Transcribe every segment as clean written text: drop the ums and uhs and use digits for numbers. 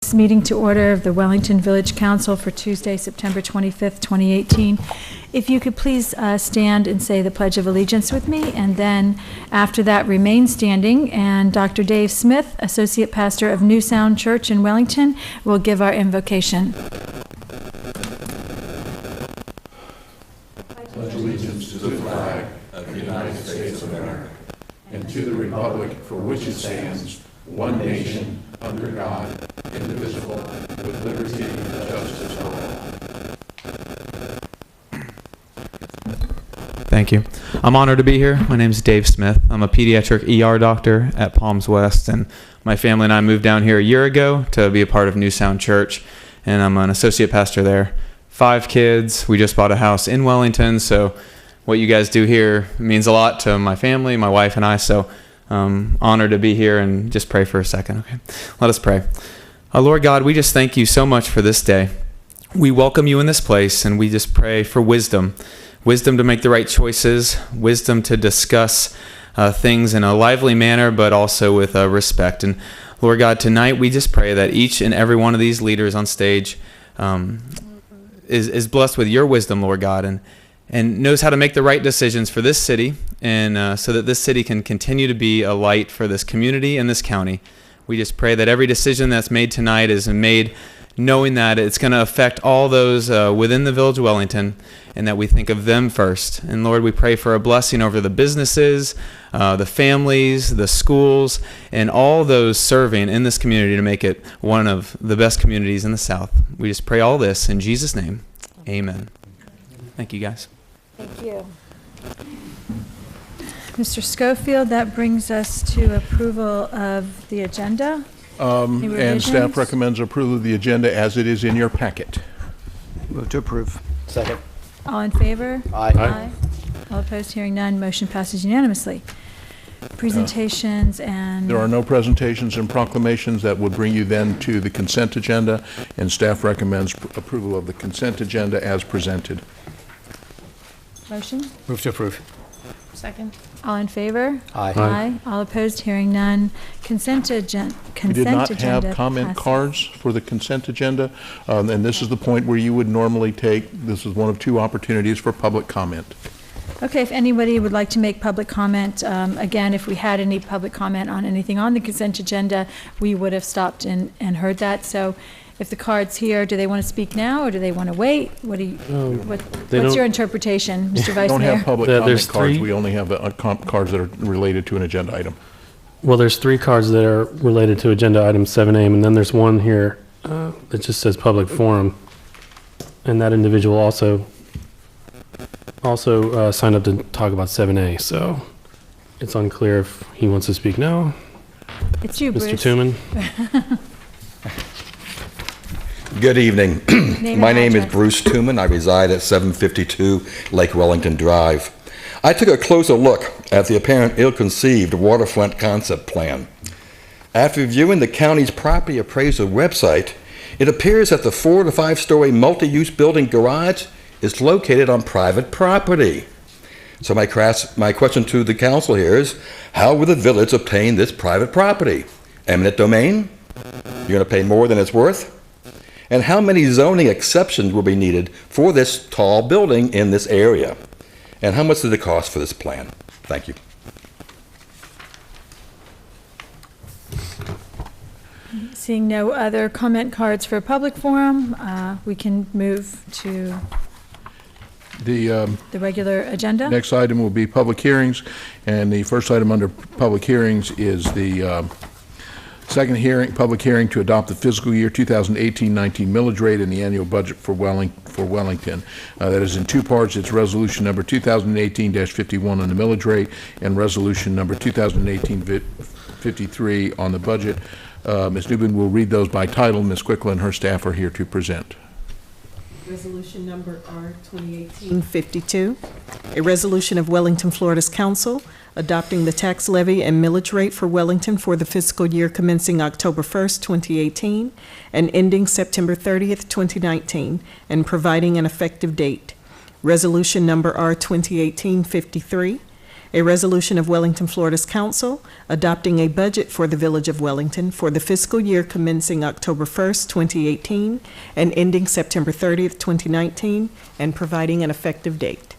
This meeting to order of the Wellington Village Council for Tuesday, September 25th, 2018. If you could please stand and say the Pledge of Allegiance with me, and then after that remain standing, and Dr. Dave Smith, Associate Pastor of New Sound Church in Wellington, will give our invocation. Pledge allegiance to the flag of the United States of America and to the republic for which it stands, one nation, under God, indivisible, with liberty and justice for all. Thank you. I'm honored to be here. My name is Dave Smith. I'm a pediatric ER doctor at Palms West, and my family and I moved down here a year ago to be a part of New Sound Church, and I'm an associate pastor there. 5 kids. We just bought a house in Wellington, so what you guys do here means a lot to my family, my wife and I, so honored to be here. And just pray for a second. Okay, let us pray. Lord God, we just thank you so much for this day. We welcome you in this place, and we just pray for wisdom to make the right choices, wisdom to discuss things in a lively manner, but also with respect. And Lord God, tonight we just pray that each and every one of these leaders on stage is blessed with your wisdom, Lord God, and knows how to make the right decisions for this city, and so that this city can continue to be a light for this community and this county. We just pray that every decision that's made tonight is made knowing that it's going to affect all those within the Village of Wellington, and that we think of them first. And Lord, we pray for a blessing over the businesses, the families, the schools, and all those serving in this community to make it one of the best communities in the South. We just pray all this in Jesus' name. Amen. Thank you, guys. Thank you. Mr. Schofield, that brings us to approval of the agenda. And staff recommends approval of the agenda as it is in your packet. Move to approve. Second. All in favor? Aye. Aye. All opposed, hearing none, motion passes unanimously. Presentations and... There are no presentations and proclamations. That would bring you then to the consent agenda, and staff recommends approval of the consent agenda as presented. Motion? Move to approve. Second. All in favor? Aye. Aye. All opposed, hearing none. Consent agenda. We did not have comment cards for the consent agenda, and this is the point where you would normally take, this is one of 2 opportunities for public comment. Okay, if anybody would like to make public comment, again, if we had any public comment on anything on the consent agenda, we would have stopped and heard that. So if the card's here, do they want to speak now or do they want to wait? What do you, what's your interpretation, Mr. Vice Mayor? We don't have public comment cards. 3. We only have cards that are related to an agenda item. Well, there's 3 cards that are related to agenda item 7A, and then there's one here that just says public forum. And that individual also signed up to talk about 7A, so it's unclear if he wants to speak now. It's you, Bruce. Mr. Tooman. Good evening. My name is address. Bruce Tooman. I reside at 752 Lake Wellington Drive. I took a closer look at the apparent ill-conceived waterfront concept plan. After viewing the county's property appraiser website, it appears that the 4 to 5 story multi-use building garage is located on private property. So my question to the council here is, how will the village obtain this private property? Eminent domain? You're going to pay more than it's worth? And how many zoning exceptions will be needed for this tall building in this area? And how much did it cost for this plan? Thank you. Seeing no other comment cards for public forum, we can move to the regular agenda. Next item will be public hearings, and the first item under public hearings is the second public hearing to adopt the fiscal year 2018-19 millage rate and the annual budget for Wellington. That is in 2 parts. It's resolution number 2018-51 on the millage rate and resolution number 2018-53 on the budget. Ms. Newman will read those by title. Ms. Quickla and her staff are here to present. Resolution number R 2018-52, a resolution of Wellington, Florida's Council adopting the tax levy and millage rate for Wellington for the fiscal year commencing October 1st, 2018 and ending September 30th, 2019, and providing an effective date. Resolution number R 2018-53, A resolution of Wellington, Florida's council adopting a budget for the Village of Wellington for the fiscal year commencing October 1st, 2018, and ending September 30th, 2019, and providing an effective date.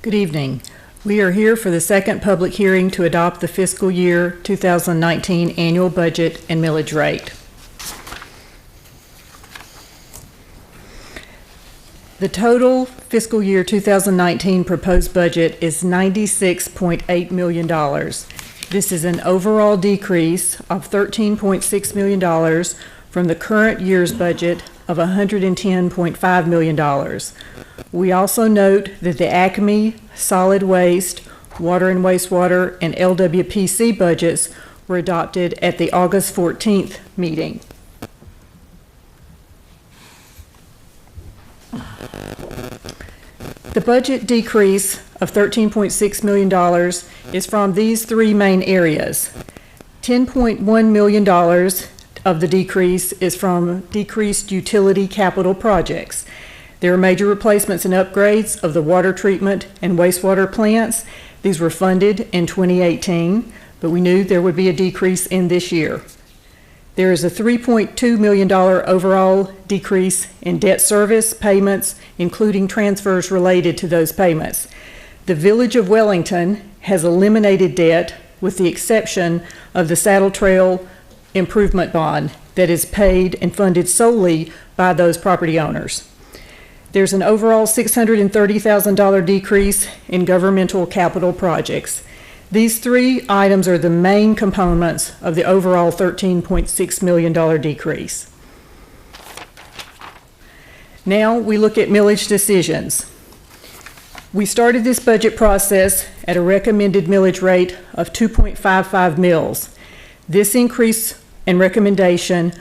Good evening. We are here for the second public hearing to adopt the fiscal year 2019 annual budget and millage rate. The total fiscal year 2019 proposed budget is $96.8 million. This is an overall decrease of $13.6 million from the current year's budget of $110.5 million. We also note that the Acme, solid waste, water and wastewater, and LWPC budgets were adopted at the August 14th meeting. The budget decrease of $13.6 million is from these three main areas. $10.1 million of the decrease is from decreased utility capital projects. There are major replacements and upgrades of the water treatment and wastewater plants. These were funded in 2018, but we knew there would be a decrease in this year. There is a $3.2 million overall decrease in debt service payments, including transfers related to those payments. The Village of Wellington has eliminated debt with the exception of the Saddle Trail Improvement Bond that is paid and funded solely by those property owners. There's an overall $630,000 decrease in governmental capital projects. These three items are the main components of the overall $13.6 million decrease. Now we look at millage decisions. We started this budget process at a recommended millage rate of 2.55 mills. This increase and recommendation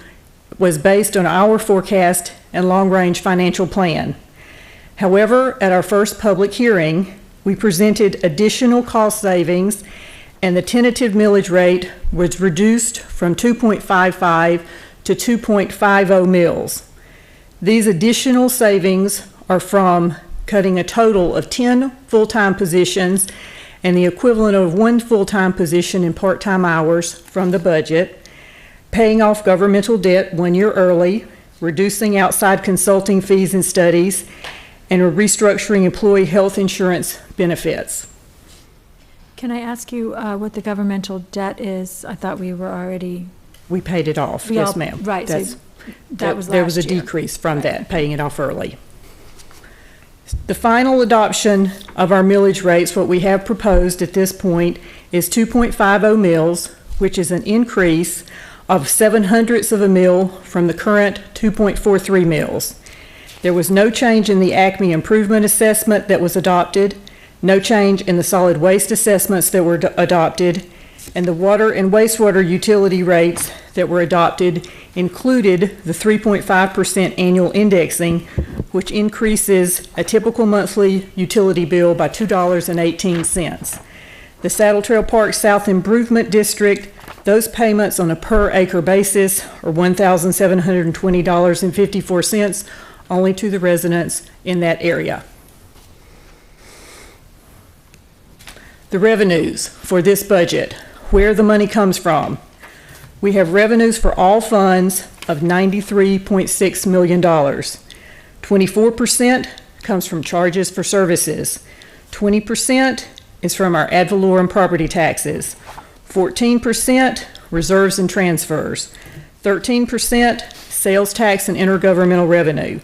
was based on our forecast and long-range financial plan. However, at our first public hearing, we presented additional cost savings, and the tentative millage rate was reduced from 2.55 to 2.50 mills. These additional savings are from cutting a total of 10 full-time positions and the equivalent of 1 full-time position in part-time hours from the budget, paying off governmental debt 1 year early, reducing outside consulting fees and studies, and restructuring employee health insurance benefits. Can I ask you what the governmental debt is? I thought we were already... We paid it off, yes, ma'am. Right, so that was last year. There was a decrease from that, paying it off early. The final adoption of our millage rates, what we have proposed at this point, is 2.50 mills, which is an increase of 0.07 of a mil from the current 2.43 mills. There was no change in the Acme improvement assessment that was adopted, no change in the solid waste assessments that were adopted, and the water and wastewater utility rates that were adopted included the 3.5% annual indexing, which increases a typical monthly utility bill by $2.18. The Saddle Trail Park South Improvement District, those payments on a per acre basis are $1,720.54 only to the residents in that area. The revenues for this budget, where the money comes from. We have revenues for all funds of $93.6 million. 24% comes from charges for services. 20% is from our ad valorem property taxes. 14% reserves and transfers. 13% sales tax and intergovernmental revenue.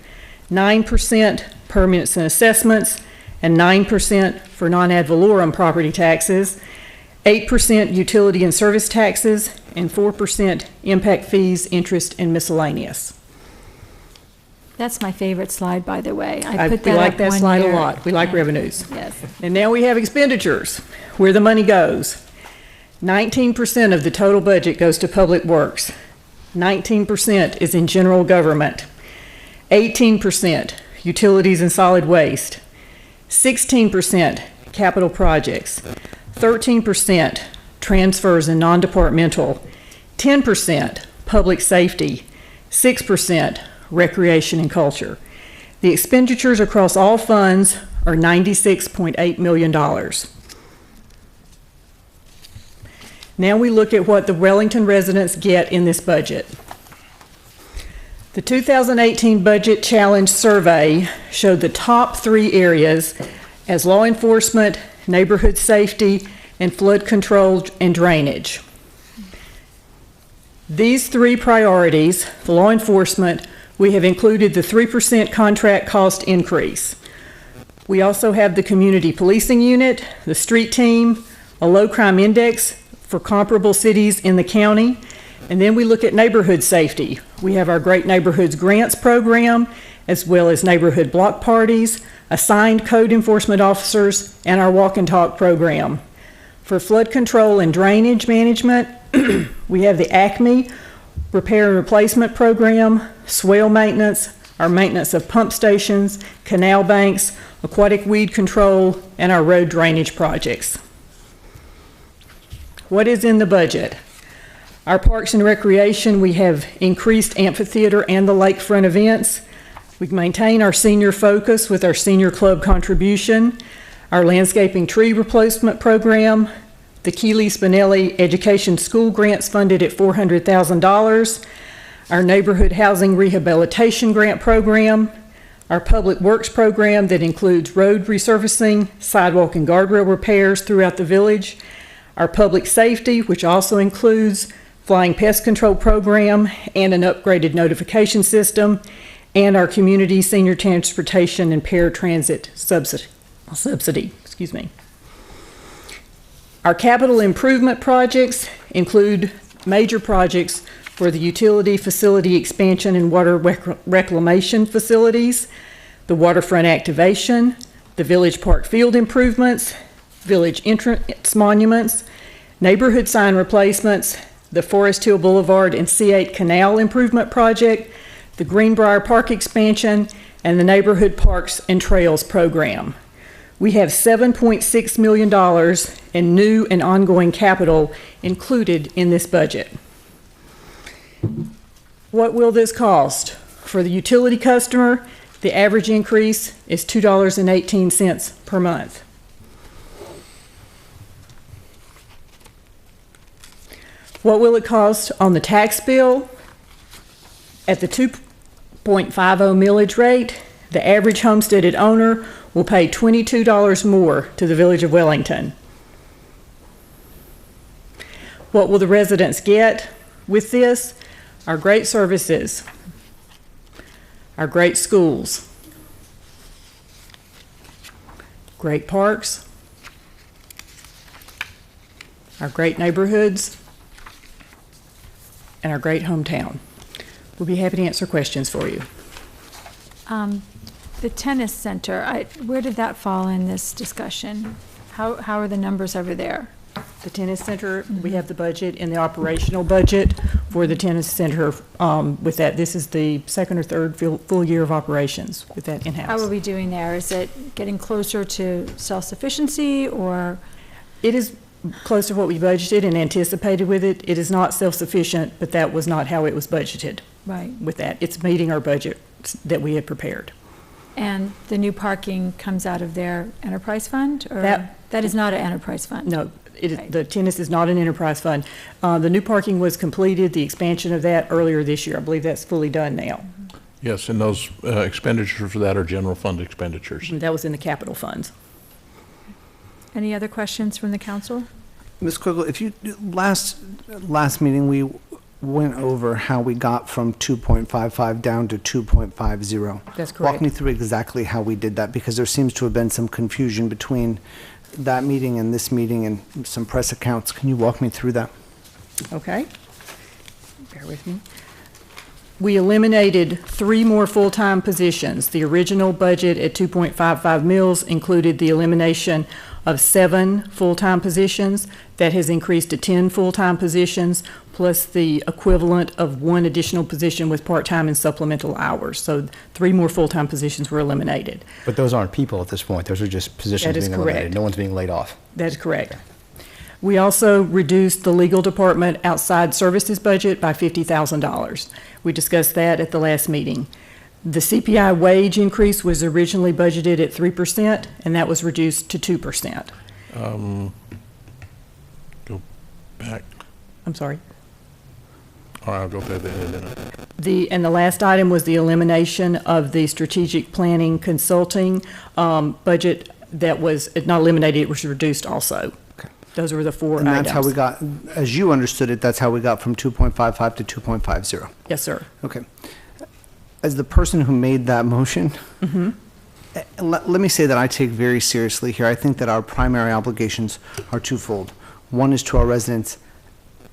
9% permits and assessments, and 9% for non-ad valorem property taxes, 8% utility and service taxes, and 4% impact fees, interest, and miscellaneous. That's my favorite slide, by the way. We like that slide a lot. We like revenues. Yes. And now we have expenditures, where the money goes. 19% of the total budget goes to public works. 19% is in general government. 18% utilities and solid waste. 16% capital projects. 13% transfers and non-departmental. 10% public safety. 6% recreation and culture. The expenditures across all funds or $96.8 million. Now we look at what the Wellington residents get in this budget. The 2018 Budget Challenge Survey showed the top 3 areas as law enforcement, neighborhood safety, and flood control and drainage. These 3 priorities, for law enforcement, we have included the 3% contract cost increase. We also have the community policing unit, the street team, a low crime index for comparable cities in the county, and then we look at neighborhood safety. We have our Great Neighborhoods Grants program, as well as neighborhood block parties, assigned code enforcement officers, and our walk and talk program. For flood control and drainage management, we have the ACME repair and replacement program, swale maintenance, our maintenance of pump stations, canal banks, aquatic weed control, and our road drainage projects. What is in the budget? Our Parks and Recreation, we have increased amphitheater and the lakefront events. We maintain our senior focus with our senior club contribution, our landscaping tree replacement program, the Keeley Spinelli Education School grants funded at $400,000, our neighborhood housing rehabilitation grant program, our public works program that includes road resurfacing, sidewalk and guardrail repairs throughout the village, our public safety, which also includes flying pest control program and an upgraded notification system, and our community senior transportation and paratransit subsidy. Excuse me. Our capital improvement projects include major projects for the utility facility expansion and water reclamation facilities, the waterfront activation, the village park field improvements, village entrance monuments, neighborhood sign replacements, the Forest Hill Boulevard and C8 Canal Improvement Project, the Greenbrier Park expansion, and the Neighborhood Parks and Trails Program. We have $7.6 million in new and ongoing capital included in this budget. What will this cost? For the utility customer, the average increase is $2.18 per month. What will it cost on the tax bill? At the 2.50 millage rate, the average homesteaded owner will pay $22 more to the Village of Wellington. What will the residents get with this? Our great services, our great schools, great parks, our great neighborhoods, and our great hometown. We'll be happy to answer questions for you. The tennis center, where did that fall in this discussion? How are the numbers over there? The tennis center, we have the budget and the operational budget for the tennis center with that. This is the second or third full year of operations with that in-house. How are we doing there? Is it getting closer to self-sufficiency, or? It is close to what we budgeted and anticipated with it. It is not self-sufficient, but that was not how it was budgeted. Right. With that. It's meeting our budget that we had prepared. And the new parking comes out of their enterprise fund, or that is not an enterprise fund? No, it is, Right. The tennis is not an enterprise fund. The new parking was completed, the expansion of that earlier this year. I believe that's fully done now. Yes, and those expenditures for that are general fund expenditures. That was in the capital funds. Any other questions from the council? Ms. Quiggle, if you, last meeting, we went over how we got from 2.55 down to 2.50. That's correct. Walk me through exactly how we did that, because there seems to have been some confusion between that meeting and this meeting and some press accounts. Can you walk me through that? Okay. Bear with me. We eliminated 3 more full-time positions. The original budget at 2.55 mils included the elimination of 7 full-time positions. That has increased to 10 full-time positions, plus the equivalent of 1 additional position with part-time and supplemental hours. So 3 more full-time positions were eliminated. But those aren't people at this point. Those are just positions That is being eliminated. correct. No one's being laid off. That is correct. We also reduced the legal department outside services budget by $50,000. We discussed that at the last meeting. The CPI wage increase was originally budgeted at 3%, and that was reduced to 2%. Go back. I'm sorry. All right, I'll go through that. And the last item was the elimination of the strategic planning consulting budget that was not eliminated, it was reduced also. Okay. Those were the four And items. that's how we got, as you understood it, that's how we got from 2.55 to 2.50. Yes, sir. Okay. As the person who made that motion, let me say that I take very seriously here. I think that our primary obligations are twofold. One is to our residents,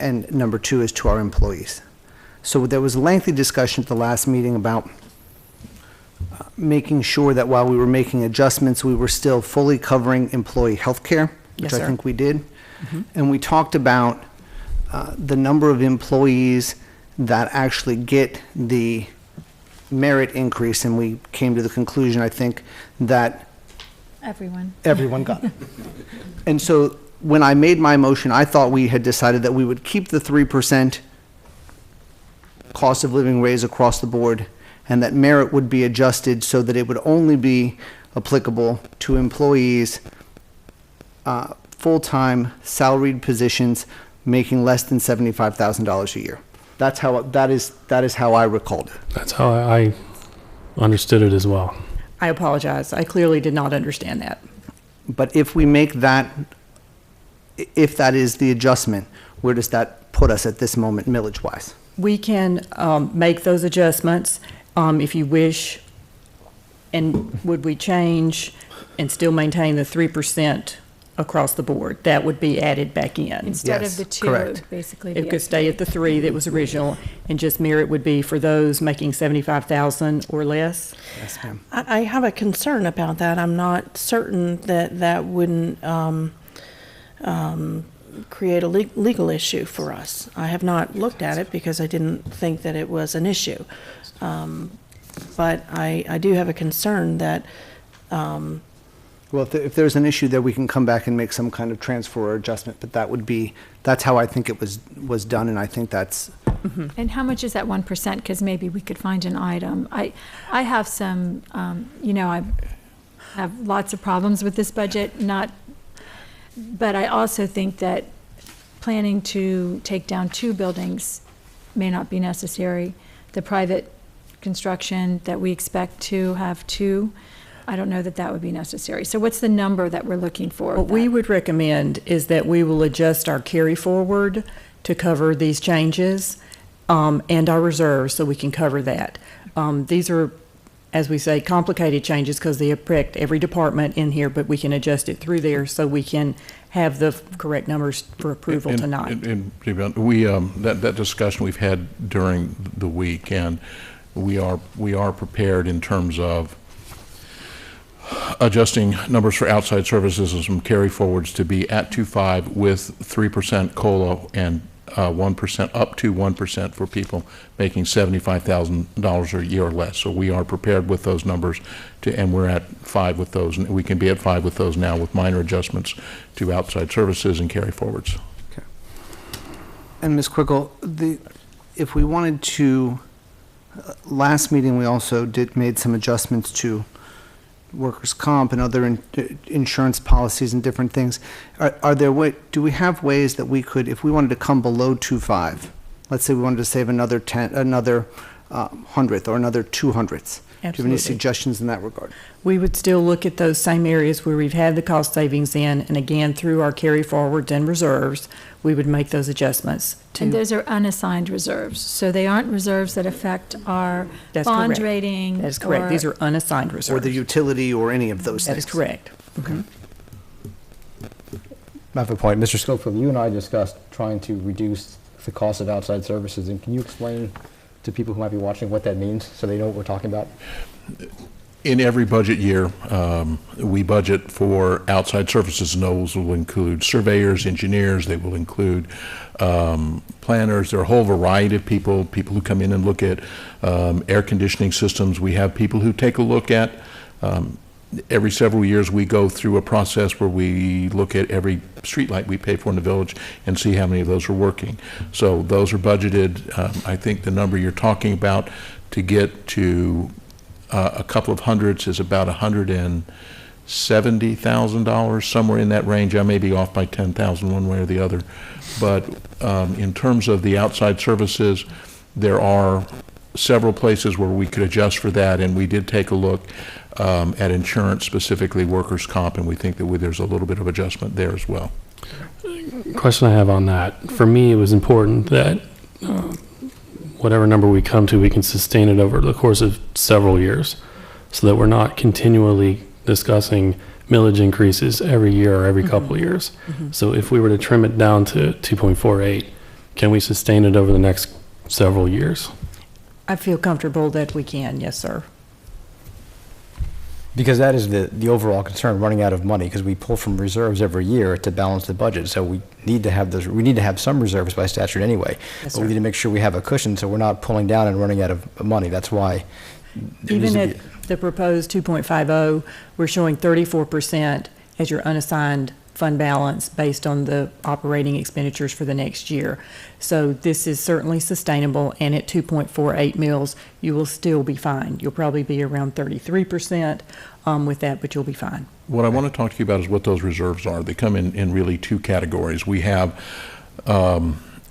and number two is to our employees. So there was a lengthy discussion at the last meeting about making sure that while we were making adjustments, we were still fully covering employee health care, which Yes, I sir. think we did. And we talked about the number of employees that actually get the merit increase, and we came to the conclusion, I think, that Everyone. everyone got it. And so when I made my motion, I thought we had decided that we would keep the 3% cost of living raise across the board, and that merit would be adjusted so that it would only be applicable to employees, full-time salaried positions making less than $75,000 a year. That is how I recalled it. That's how I understood it as well. I apologize. I clearly did not understand that. But if we make that, if that is the adjustment, where does that put us at this moment, millage-wise? We can make those adjustments if you wish. And would we change and still maintain the 3% across the board? That would be added back in. Instead Yes, of the 2, correct. it would basically It be. could stay at the 3 that was original, and just merit would be for those making 75,000 or less. Yes, ma'am. I have a concern about that. I'm not certain that that wouldn't create a legal issue for us. I have not looked at it because I didn't think that it was an issue. But I do have a concern that, Well, if there's an issue there, we can come back and make some kind of transfer or adjustment, but that's how I think it was done, and I think that's, And how much is that 1%? Because maybe we could find an item. I have some, I have lots of problems with this budget, but I also think that planning to take down 2 buildings may not be necessary. The private construction that we expect to have 2, I don't know that that would be necessary. So what's the number that we're looking for? What we would recommend is that we will adjust our carry forward to cover these changes and our reserves so we can cover that. These are, as we say, complicated changes because they affect every department in here, but we can adjust it through there so we can have the correct numbers for approval tonight. And we, that discussion we've had during the week, and we are prepared in terms of adjusting numbers for outside services and some carry forwards to be at 2.5 with 3% COLA and 1%, up to 1% for people making $75,000 a year or less. So we are prepared with those numbers and we're at 5 with those, and we can be at 5 with those now with minor adjustments to outside services and carry forwards. okay. And Ms. Quickle, if we wanted to, last meeting, we also made some adjustments to workers' comp and other insurance policies and different things. Do we have ways that we could, if we wanted to come below 2.5, let's say we wanted to save another 100th or another 200ths? Do you have any Absolutely. suggestions in that regard? We would still look at those same areas where we've had the cost savings in, and again, through our carry forwards and reserves, we would make those adjustments to. And those are unassigned reserves, so they aren't reserves that affect our That's bond correct. rating. That is correct. These or- are unassigned reserves. Or the utility or any of those That things? is correct. I have a point. Mr. Schofield, you and I discussed trying to reduce the cost of outside services, and can you explain to people who might be watching what that means so they know what we're talking about? In every budget year, we budget for outside services, and those will include surveyors, engineers, they will include planners. There are a whole variety of people who come in and look at air conditioning systems. We have people who take a look at, every several years, we go through a process where we look at every streetlight we pay for in the village and see how many of those are working. So those are budgeted. I think the number you're talking about to get to a couple of hundreds is about $170,000, somewhere in that range. I may be off by 10,000 one way or the other. But in terms of the outside services, there are several places where we could adjust for that, and we did take a look at insurance, specifically workers' comp, and we think that there's a little bit of adjustment there as well. Question I have on that, for me, it was important that whatever number we come to, we can sustain it over the course of several years, so that we're not continually discussing millage increases every year or every couple of years. So if we were to trim it down to 2.48, can we sustain it over the next several years? I feel comfortable that we can, yes, sir. Because that is the overall concern, running out of money, because we pull from reserves every year to balance the budget. So we need to have those, we need to have some reserves by statute anyway. Yes, but we sir. need to make sure we have a cushion so we're not pulling down and running out of money. That's why. there needs Even to at the proposed 2.50, we're showing 34% as your unassigned fund balance based on the operating expenditures for the next year. So this is certainly sustainable, and at 2.48 mils, you will still be fine. You'll probably be around 33% with that, but you'll be fine. What I want to talk to you about is what those reserves are. They come in really two categories. We have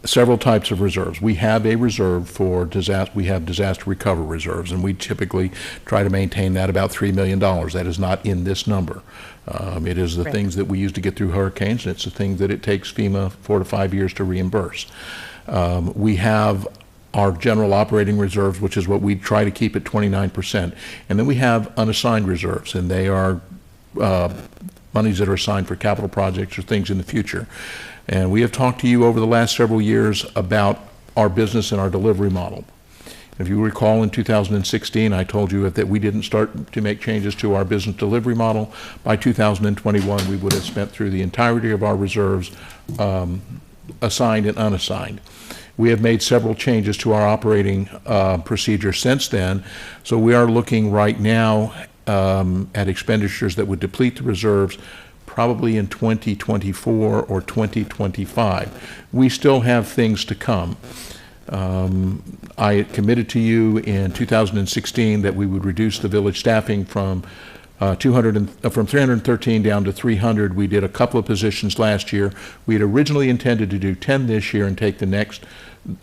several types of reserves. We have a reserve for disaster. We have disaster recovery reserves, and we typically try to maintain that about $3 million. That is not in this number. It is the Right. things that we use to get through hurricanes, and it's the thing that it takes FEMA 4 to 5 years to reimburse. We have our general operating reserves, which is what we try to keep at 29%. And then we have unassigned reserves, and they are monies that are assigned for capital projects or things in the future. And we have talked to you over the last several years about our business and our delivery model. If you recall, in 2016, I told you that we didn't start to make changes to our business delivery model. By 2021, we would have spent through the entirety of our reserves, assigned and unassigned. We have made several changes to our operating procedure since then, so we are looking right now at expenditures that would deplete the reserves probably in 2024 or 2025. We still have things to come. I committed to you in 2016 that we would reduce the village staffing from 313 down to 300. We did a couple of positions last year. We had originally intended to do 10 this year and take the next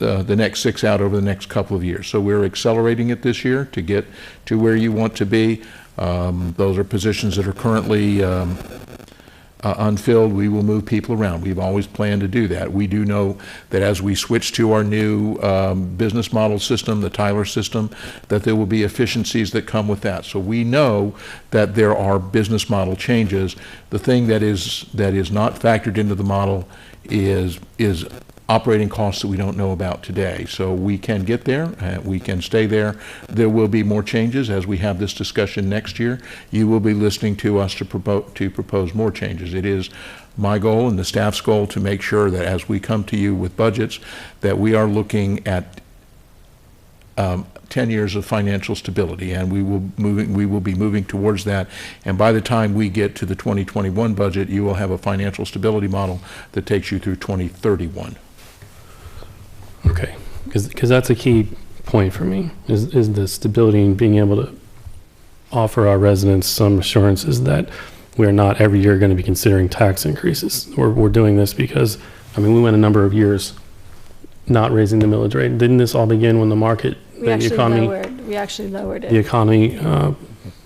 6 out over the next couple of years. So we're accelerating it this year to get to where you want to be. Those are positions that are currently unfilled. We will move people around. We've always planned to do that. We do know that as we switch to our new business model system, the Tyler system, that there will be efficiencies that come with that. So we know that there are business model changes. The thing that is not factored into the model is operating costs that we don't know about today. So we can get there, we can stay there. There will be more changes as we have this discussion next year. You will be listening to us to propose more changes. It is my goal and the staff's goal to make sure that as we come to you with budgets, that we are looking at 10 years of financial stability, and we will be moving towards that. And by the time we get to the 2021 budget, you will have a financial stability model that takes you through 2031. Okay, because that's a key point for me, is the stability and being able to offer our residents some assurances that we're not every year going to be considering tax increases. We're doing this because, I mean, we went a number of years not raising the millage rate. Didn't this all begin when the market, We actually lowered it. the economy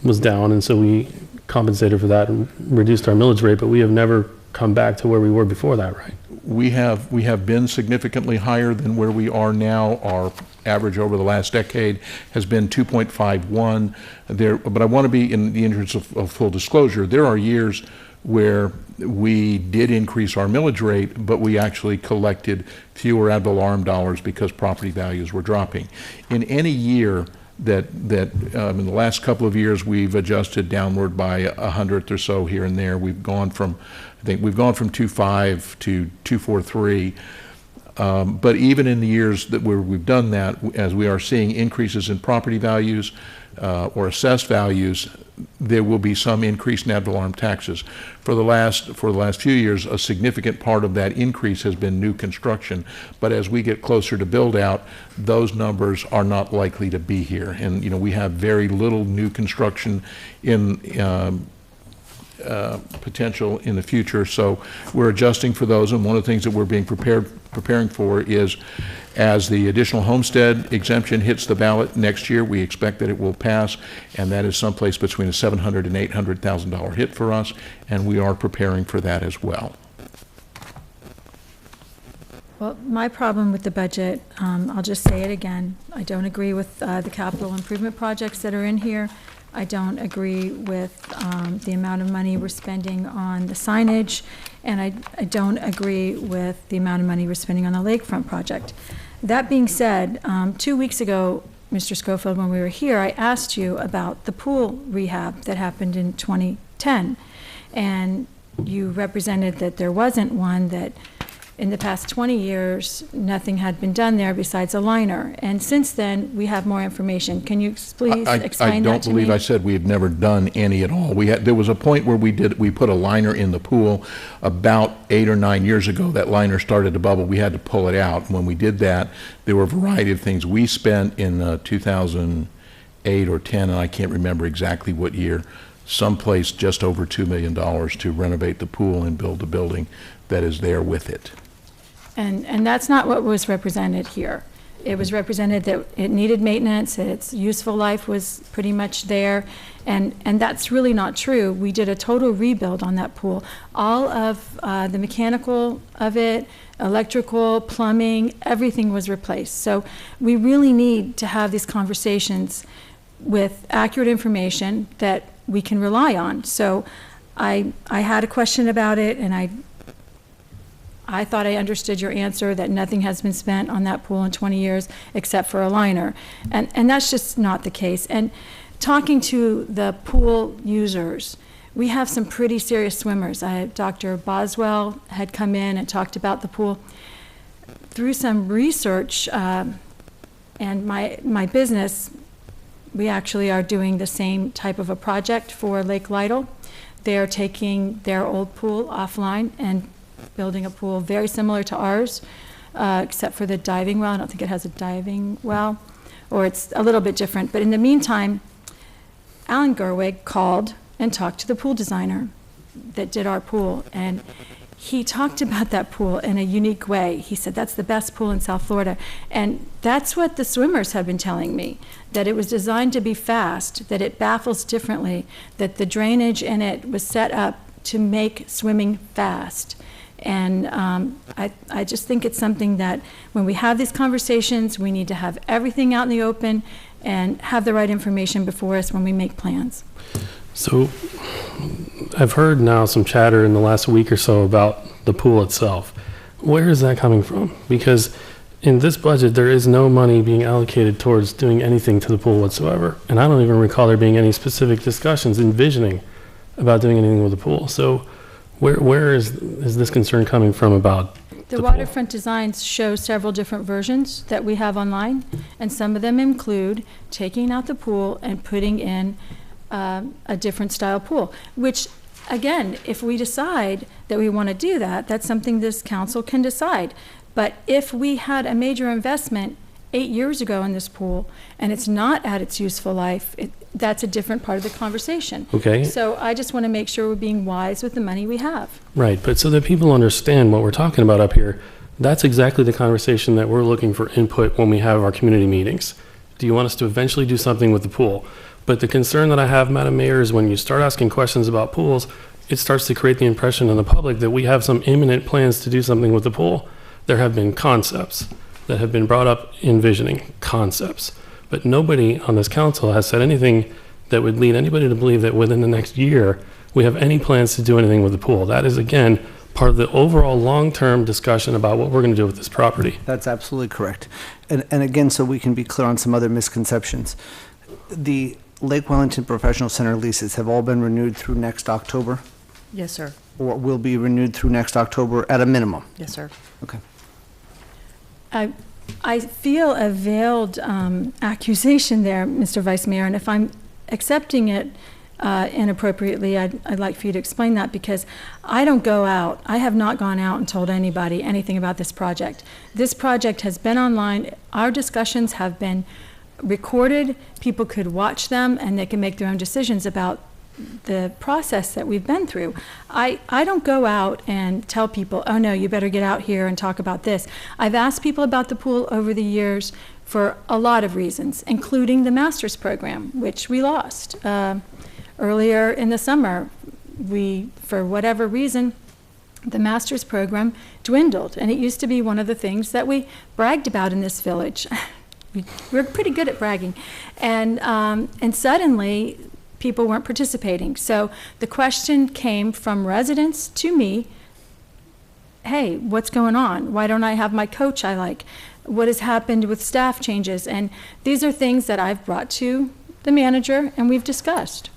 was down, and so we compensated for that and reduced our millage rate, but we have never come back to where we were before that, right? We have been significantly higher than where we are now. Our average over the last decade has been 2.51 there, but I want to be, in the interest of full disclosure, there are years where we did increase our millage rate, but we actually collected fewer ad valorem dollars because property values were dropping. In any year that in the last couple of years, we've adjusted downward by a hundredth or so here and there. We've gone from 2.5 to 2.43. But even in the years that where we've done that, as we are seeing increases in property values or assessed values, there will be some increase in ad valorem taxes. For the last few years, a significant part of that increase has been new construction. But as we get closer to build out, those numbers are not likely to be here. And, you know, we have very little new construction in potential in the future, so we're adjusting for those. And one of the things that we're preparing for is, as the additional homestead exemption hits the ballot next year, we expect that it will pass, and that is someplace between a $700,000 and $800,000 hit for us, and we are preparing for that as well. Well, my problem with the budget, I'll just say it again, I don't agree with the capital improvement projects that are in here. I don't agree with the amount of money we're spending on the signage, and I don't agree with the amount of money we're spending on the lakefront project. That being said, 2 weeks ago, Mr. Schofield, when we were here, I asked you about the pool rehab that happened in 2010, and you represented that there wasn't one, that in the past 20 years, nothing had been done there besides a liner. And since then, we have more information. Can you please explain that to me? I don't believe I said we had never done any at all. There was a point where we put a liner in the pool about 8 or 9 years ago. That liner started to bubble. We had to pull it out. When we did that, there were a variety of things. We spent in 2008 or 10, and I can't remember exactly what year, someplace just over $2 million to renovate the pool and build the building that is there with it. And that's not what was represented here. It was represented that it needed maintenance, that its useful life was pretty much there, and that's really not true. We did a total rebuild on that pool. All of the mechanical of it, electrical, plumbing, everything was replaced. So we really need to have these conversations with accurate information that we can rely on. So I had a question about it, and I thought I understood your answer, that nothing has been spent on that pool in 20 years except for a liner. And that's just not the case. And talking to the pool users, we have some pretty serious swimmers. Dr. Boswell had come in and talked about the pool. Through some research and my business, we actually are doing the same type of a project for Lake Lytle. They're taking their old pool offline and building a pool very similar to ours, except for the diving well. I don't think it has a diving well, or it's a little bit different. But in the meantime, Alan Gerwig called and talked to the pool designer that did our pool, and he talked about that pool in a unique way. He said, that's the best pool in South Florida. And that's what the swimmers have been telling me, that it was designed to be fast, that it baffles differently, that the drainage in it was set up to make swimming fast. And I just think it's something that when we have these conversations, we need to have everything out in the open and have the right information before us when we make plans. So I've heard now some chatter in the last week or so about the pool itself. Where is that coming from? Because in this budget, there is no money being allocated towards doing anything to the pool whatsoever. And I don't even recall there being any specific discussions envisioning about doing anything with the pool. So where is this concern coming from about the waterfront designs show several different versions that we have online, and some of them include taking out the pool and putting in a different style pool, which, again, if we decide that we want to do that, that's something this council can decide. But if we had a major investment 8 years ago in this pool and it's not at its useful life, that's a different part of the conversation. Okay. So I just want to make sure we're being wise with the money we have. Right, but so that people understand what we're talking about up here, that's exactly the conversation that we're looking for input when we have our community meetings. Do you want us to eventually do something with the pool? But the concern that I have, Madam Mayor, is when you start asking questions about pools, it starts to create the impression in the public that we have some imminent plans to do something with the pool. There have been concepts that have been brought up envisioning concepts. But nobody on this council has said anything that would lead anybody to believe that within the next year we have any plans to do anything with the pool. That is, again, part of the overall long-term discussion about what we're going to do with this property. That's absolutely correct. And again, so we can be clear on some other misconceptions. The Lake Wellington Professional Center leases have all been renewed through next October, Yes, sir. or will be renewed through next October at a minimum? Yes, sir. Okay. I feel a veiled accusation there, Mr. Vice Mayor, and if I'm accepting it inappropriately, I'd like for you to explain that, because I don't go out. I have not gone out and told anybody anything about this project. This project has been online. Our discussions have been recorded. People could watch them, and they can make their own decisions about the process that we've been through. I don't go out and tell people, oh no, you better get out here and talk about this. I've asked people about the pool over the years for a lot of reasons, including the master's program, which we lost. Earlier in the summer, for whatever reason, the master's program dwindled, and it used to be one of the things that we bragged about in this village. We're pretty good at bragging. And suddenly, people weren't participating. So the question came from residents to me, hey, what's going on? Why don't I have my coach I like? What has happened with staff changes? And these are things that I've brought to the manager and we've discussed.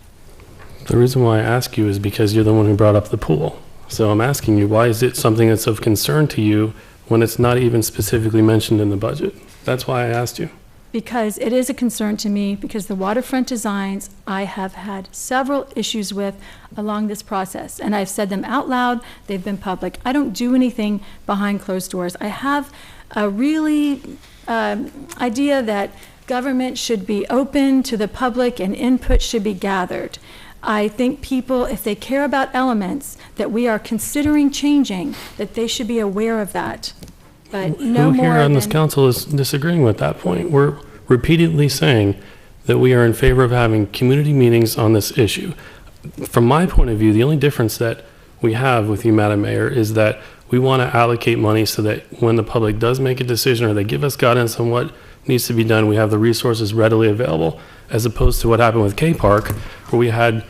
The reason why I ask you is because you're the one who brought up the pool. So I'm asking you, why is it something that's of concern to you when it's not even specifically mentioned in the budget? That's why I asked you. Because it is a concern to me, because the waterfront designs I have had several issues with along this process, and I've said them out loud. They've been public. I don't do anything behind closed doors. I have a really idea that government should be open to the public and input should be gathered. I think people, if they care about elements that we are considering changing, that they should be aware of that. But no Who more here on this than- council is disagreeing with that point? We're repeatedly saying that we are in favor of having community meetings on this issue. From my point of view, the only difference that we have with you, Madam Mayor, is that we want to allocate money so that when the public does make a decision or they give us guidance on what needs to be done, we have the resources readily available, as opposed to what happened with K Park, where we had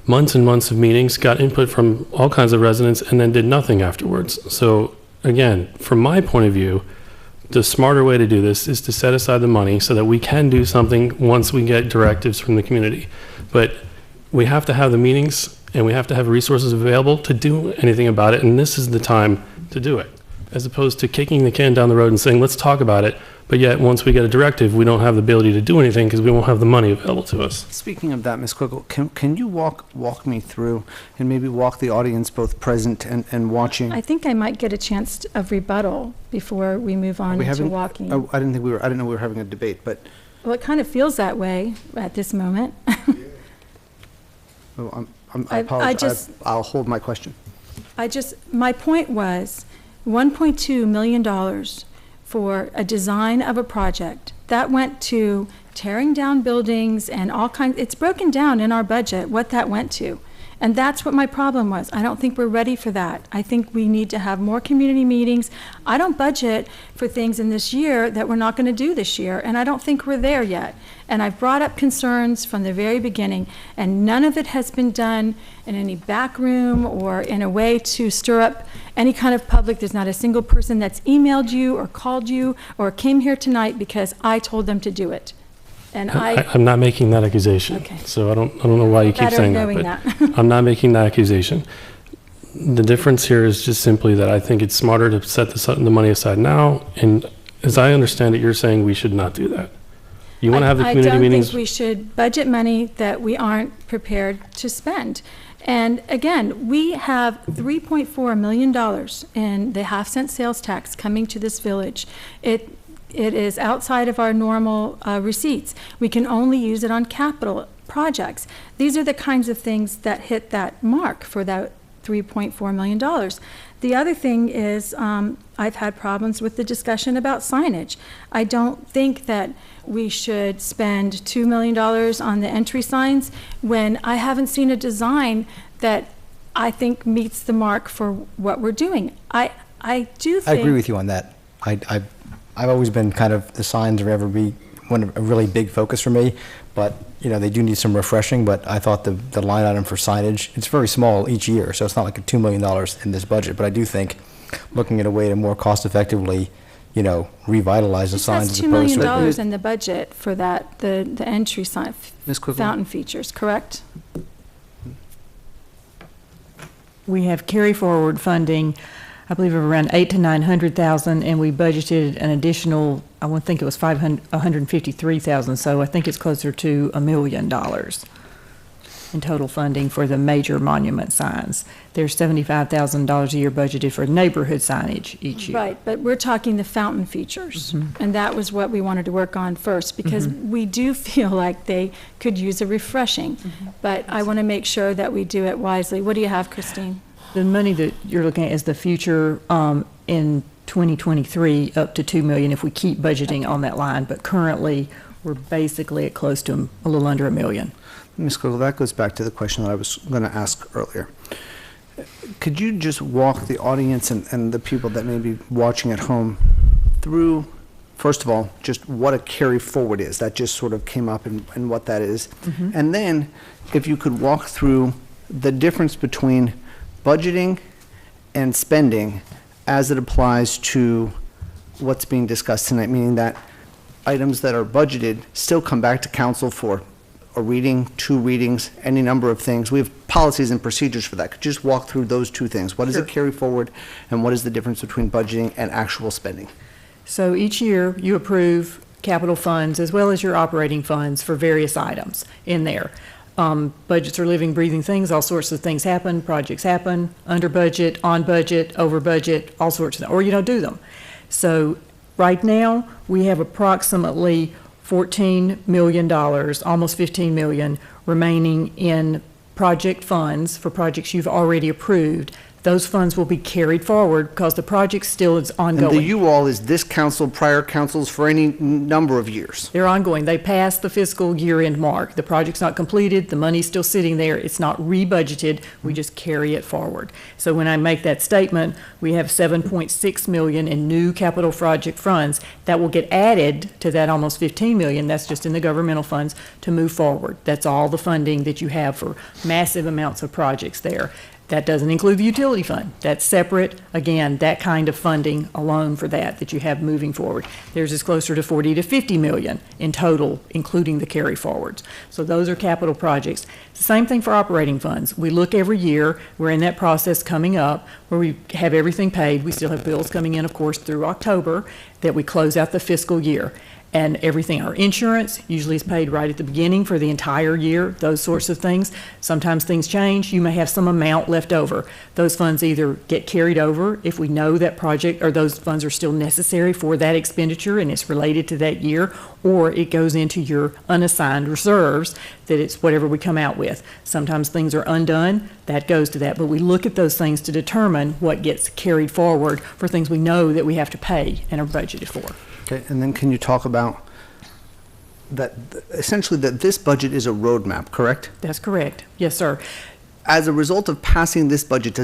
months and months of meetings, got input from all kinds of residents, and then did nothing afterwards. So again, from my point of view, the smarter way to do this is to set aside the money so that we can do something once we get directives from the community. But we have to have the meetings and we have to have resources available to do anything about it, and this is the time to do it, as opposed to kicking the can down the road and saying, let's talk about it, but yet once we get a directive, we don't have the ability to do anything because we won't have the money available to us. Speaking of that, Ms. Quickle, can you walk me through and maybe walk the audience, both present and watching? I think I might get a chance of rebuttal before we move on to walking. Oh, I didn't know we were having a debate, but Well, it kind of feels that way at this moment. oh, I apologize. I'll hold my question. My point was $1.2 million for a design of a project. That went to tearing down buildings and all kinds, it's broken down in our budget what that went to. And that's what my problem was. I don't think we're ready for that. I think we need to have more community meetings. I don't budget for things in this year that we're not going to do this year, and I don't think we're there yet. And I've brought up concerns from the very beginning, and none of it has been done in any back room or in a way to stir up any kind of public. There's not a single person that's emailed you or called you or came here tonight because I told them to do it. And I'm not making that accusation. Okay. So I don't know why you keep Better saying knowing that, that. but I'm not making that accusation. The difference here is just simply that I think it's smarter to set the money aside now. And as I understand it, you're saying we should not do that. You want to have the community meetings? I don't think we should budget money that we aren't prepared to spend. And again, we have $3.4 million in the half-cent sales tax coming to this village. It is outside of our normal receipts. We can only use it on capital projects. These are the kinds of things that hit that mark for that $3.4 million. The other thing is I've had problems with the discussion about signage. I don't think that we should spend $2 million on the entry signs when I haven't seen a design that I think meets the mark for what we're doing. I do think... I agree with you on that. I've always been kind of, the signs are ever be a really big focus for me, but, you know, they do need some refreshing, but I thought the line item for signage, it's very small each year, so it's not like a $2 million in this budget, but I do think looking at a way to more cost effectively, you know, revitalize the signs as $2 opposed to... million in the budget for that, the entry sign, Ms. Quigley? fountain features, correct? We have carry forward funding I believe, of around 800 to 900,000, and we budgeted an additional, I would think it was 153,000, so I think it's closer to $1 million in total funding for the major monument signs. There's $75,000 a year budgeted for neighborhood signage each year. Right, but we're talking the fountain features, and that was what we wanted to work on first, because we do feel like they could use a refreshing, but I want to make sure that we do it wisely. What do you have, Christine? The money that you're looking at is the future in 2023, up to $2 million if we keep budgeting on that line, but currently, we're basically at close to a little under $1 million. Ms. Kugel, that goes back to the question that I was going to ask earlier. Could you just walk the audience and the people that may be watching at home through, first of all, just what a carry forward is? That just sort of came up and what that is. And then if you could walk through the difference between budgeting and spending as it applies to what's being discussed tonight, meaning that items that are budgeted still come back to council for a reading, 2 readings, any number of things. We have policies and procedures for that. Could you just walk through those 2 things? What is a carry forward, and what is the difference between budgeting and actual spending? So each year, you approve capital funds as well as your operating funds for various items in there. Budgets are living, breathing things. All sorts of things happen. Projects happen, under budget, on budget, over budget, all sorts of things, or you don't do them. So right now, we have approximately $14 million, almost $15 million, remaining in project funds for projects you've already approved. Those funds will be carried forward because the project still is ongoing. And the you-all is this council, prior councils for any number of years? They're ongoing. They passed the fiscal year-end mark. The project's not completed. The money's still sitting there. It's not rebudgeted. We just carry it forward. So when I make that statement, we have $7.6 million in new capital project funds that will get added to that almost $15 million. That's just in the governmental funds to move forward. That's all the funding that you have for massive amounts of projects there. That doesn't include the utility fund. That's separate. Again, that kind of funding alone for that you have moving forward. Theirs is closer to 40 to 50 million in total, including the carry forwards. So those are capital projects. Same thing for operating funds. We look every year. We're in that process coming up where we have everything paid. We still have bills coming in, of course, through October that we close out the fiscal year. And everything, our insurance usually is paid right at the beginning for the entire year, those sorts of things. Sometimes things change. You may have some amount left over. Those funds either get carried over if we know that project or those funds are still necessary for that expenditure and it's related to that year, or it goes into your unassigned reserves that it's whatever we come out with. Sometimes things are undone, that goes to that. But we look at those things to determine what gets carried forward for things we know that we have to pay and are budgeted for. Okay, and then can you talk about that, essentially that this budget is a roadmap, correct? That's correct. Yes, sir. As a result of passing this budget,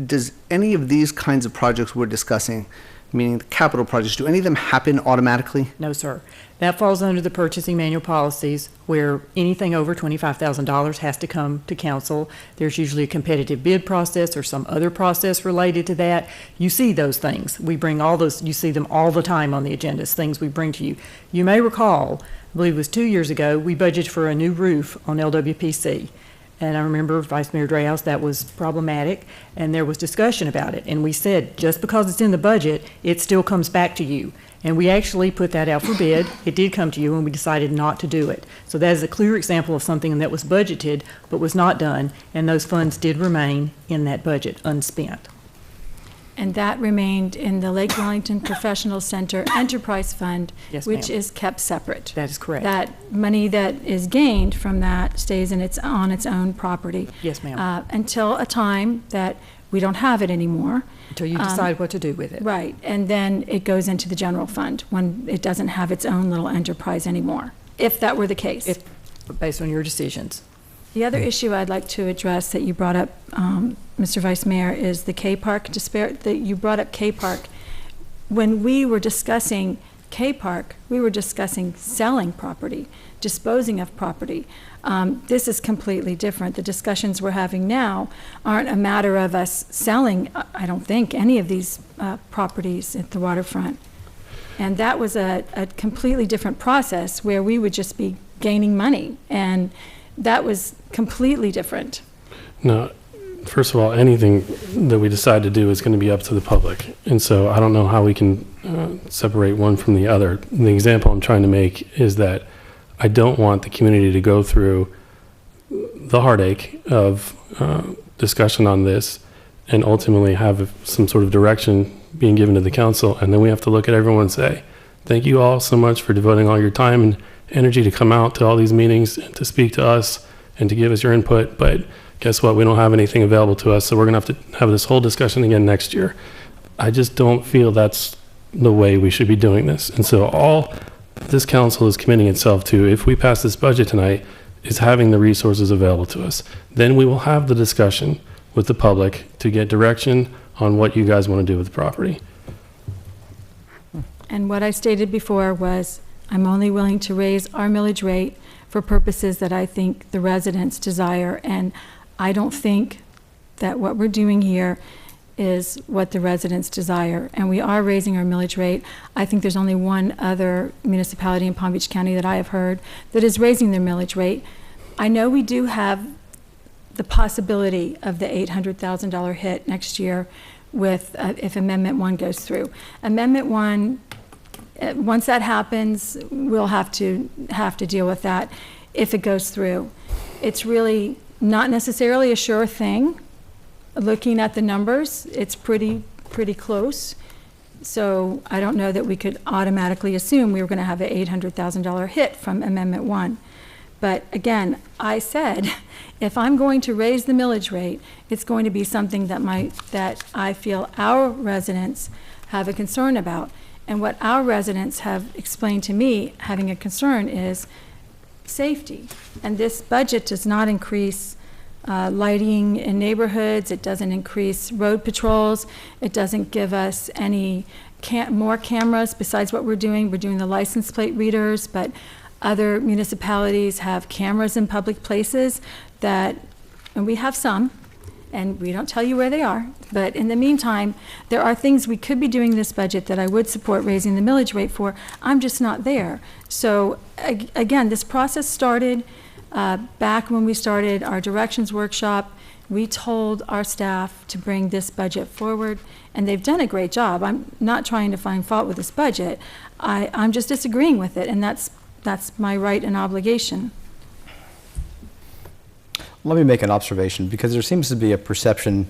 does any of these kinds of projects we're discussing, meaning the capital projects, do any of them happen automatically? No, sir. That falls under the purchasing manual policies where anything over $25,000 has to come to council. There's usually a competitive bid process or some other process related to that. You see those things. We bring all those, you see them all the time on the agendas, things we bring to you. You may recall, I believe it was 2 years ago, we budgeted for a new roof on LWPC. And I remember Vice Mayor Dreyhouse, that was problematic, and there was discussion about it. And we said, just because it's in the budget, it still comes back to you. And we actually put that out for bid. It did come to you, and we decided not to do it. So that is a clear example of something that was budgeted but was not done, and those funds did remain in that budget unspent. And that remained in the Lake Wellington Professional Center Enterprise Fund, Yes, which ma'am. is kept separate. That is correct. That money that is gained from that stays on its own property. Yes, ma'am. Until a time that we don't have it anymore. Until you decide what to do with it. Right, and then it goes into the general fund when it doesn't have its own little enterprise anymore, if that were the case. Based on your decisions. The other issue I'd like to address that you brought up, Mr. Vice Mayor, is the K-Park that you brought up K-Park. When we were discussing K-Park, we were discussing selling property, disposing of property. This is completely different. The discussions we're having now aren't a matter of us selling, I don't think, any of these properties at the waterfront. And that was a completely different process where we would just be gaining money. And that was completely different. No, first of all, anything that we decide to do is going to be up to the public. And so I don't know how we can separate one from the other. The example I'm trying to make is that I don't want the community to go through the heartache of discussion on this and ultimately have some sort of direction being given to the council. And then we have to look at everyone and say, thank you all so much for devoting all your time and energy to come out to all these meetings and to speak to us and to give us your input. But guess what? We don't have anything available to us. So we're going to have to have this whole discussion again next year. I just don't feel that's the way we should be doing this. And so all this council is committing itself to, if we pass this budget tonight, is having the resources available to us. Then we will have the discussion with the public to get direction on what you guys want to do with the property. And what I stated before was, I'm only willing to raise our millage rate for purposes that I think the residents desire, and I don't think that what we're doing here is what the residents desire, and we are raising our millage rate. I think there's only one other municipality in Palm Beach County that I have heard that is raising their millage rate. I know we do have the possibility of the $800,000 hit next year with, if Amendment 1 goes through. Amendment 1, once that happens, we'll have to deal with that if it goes through. It's really not necessarily a sure thing. Looking at the numbers, it's pretty close. So I don't know that we could automatically assume we were going to have an $800,000 hit from Amendment 1. But again, I said, if I'm going to raise the millage rate, it's going to be something that I feel our residents have a concern about. And what our residents have explained to me having a concern is safety. And this budget does not increase lighting in neighborhoods. It doesn't increase road patrols. It doesn't give us any more cameras besides what we're doing. We're doing the license plate readers, but other municipalities have cameras in public places and we have some, and we don't tell you where they are. But in the meantime, there are things we could be doing in this budget that I would support raising the millage rate for. I'm just not there. So again, this process started back when we started our directions workshop. We told our staff to bring this budget forward, and they've done a great job. I'm not trying to find fault with this budget. I'm just disagreeing with it, and that's my right and obligation. Let me make an observation, because there seems to be a perception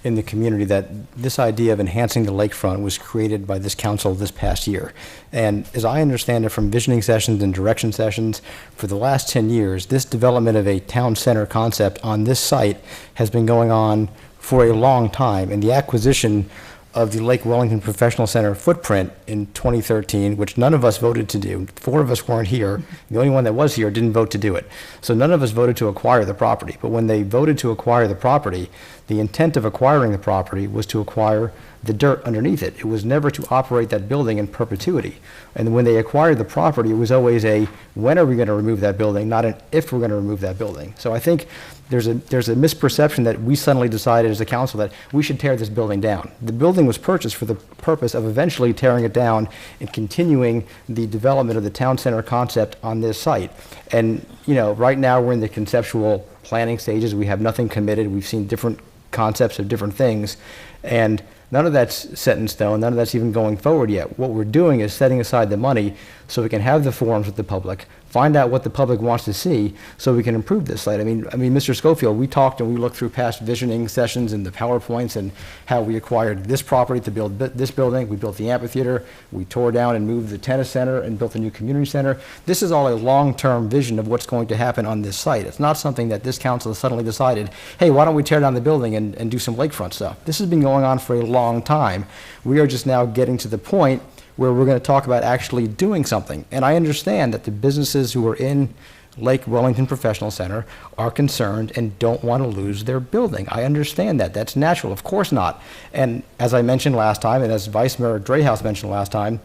in the community that this idea of enhancing the lakefront was created by this council this past year. And as I understand it from visioning sessions and direction sessions, for the last 10 years, this development of a town center concept on this site has been going on for a long time. And the acquisition of the Lake Wellington Professional Center footprint in 2013, which none of us voted to do. 4 of us weren't here. The only one that was here didn't vote to do it. So none of us voted to acquire the property. But when they voted to acquire the property, the intent of acquiring the property was to acquire the dirt underneath it. It was never to operate that building in perpetuity. And when they acquired the property, it was always a, when are we going to remove that building, not an if we're going to remove that building. So I think there's a misperception that we suddenly decided as a council that we should tear this building down. The building was purchased for the purpose of eventually tearing it down and continuing the development of the town center concept on this site. And, you know, right now we're in the conceptual planning stages. We have nothing committed. We've seen different concepts of different things. And none of that's set in stone. None of that's even going forward yet. What we're doing is setting aside the money so we can have the forums with the public, find out what the public wants to see so we can improve this site. I mean, Mr. Schofield, we talked and we looked through past visioning sessions and the PowerPoints and how we acquired this property to build this building. We built the amphitheater. We tore down and moved the tennis center and built a new community center. This is all a long-term vision of what's going to happen on this site. It's not something that this council has suddenly decided, hey, why don't we tear down the building and do some lakefront stuff? This has been going on for a long time. We are just now getting to the point where we're going to talk about actually doing something. And I understand that the businesses who are in Lake Wellington Professional Center are concerned and don't want to lose their building. I understand that. That's natural. Of course not. And as I mentioned last time, and as Vice Mayor Drayhouse mentioned last time,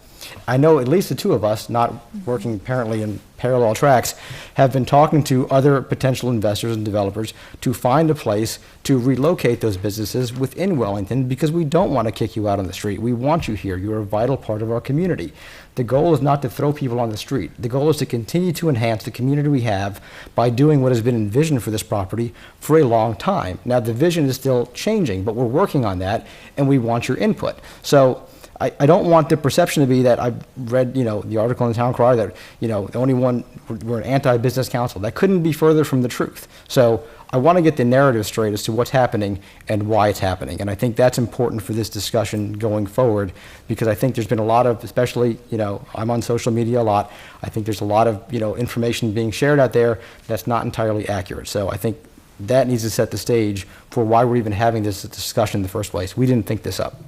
I know at least the two of us, not working apparently in parallel tracks, have been talking to other potential investors and developers to find a place to relocate those businesses within Wellington, because we don't want to kick you out on the street. We want you here. You're a vital part of our community. The goal is not to throw people on the street. The goal is to continue to enhance the community we have by doing what has been envisioned for this property for a long time. Now, the vision is still changing, but we're working on that, and we want your input. So I don't want the perception to be that I've read, the article in the Town Crier that, the only one, we're an anti-business council. That couldn't be further from the truth. So I want to get the narrative straight as to what's happening and why it's happening. And I think that's important for this discussion going forward, because I think there's been a lot of, especially, I'm on social media a lot. I think there's a lot of, information being shared out there that's not entirely accurate. So I think that needs to set the stage for why we're even having this discussion in the first place. We didn't think this up.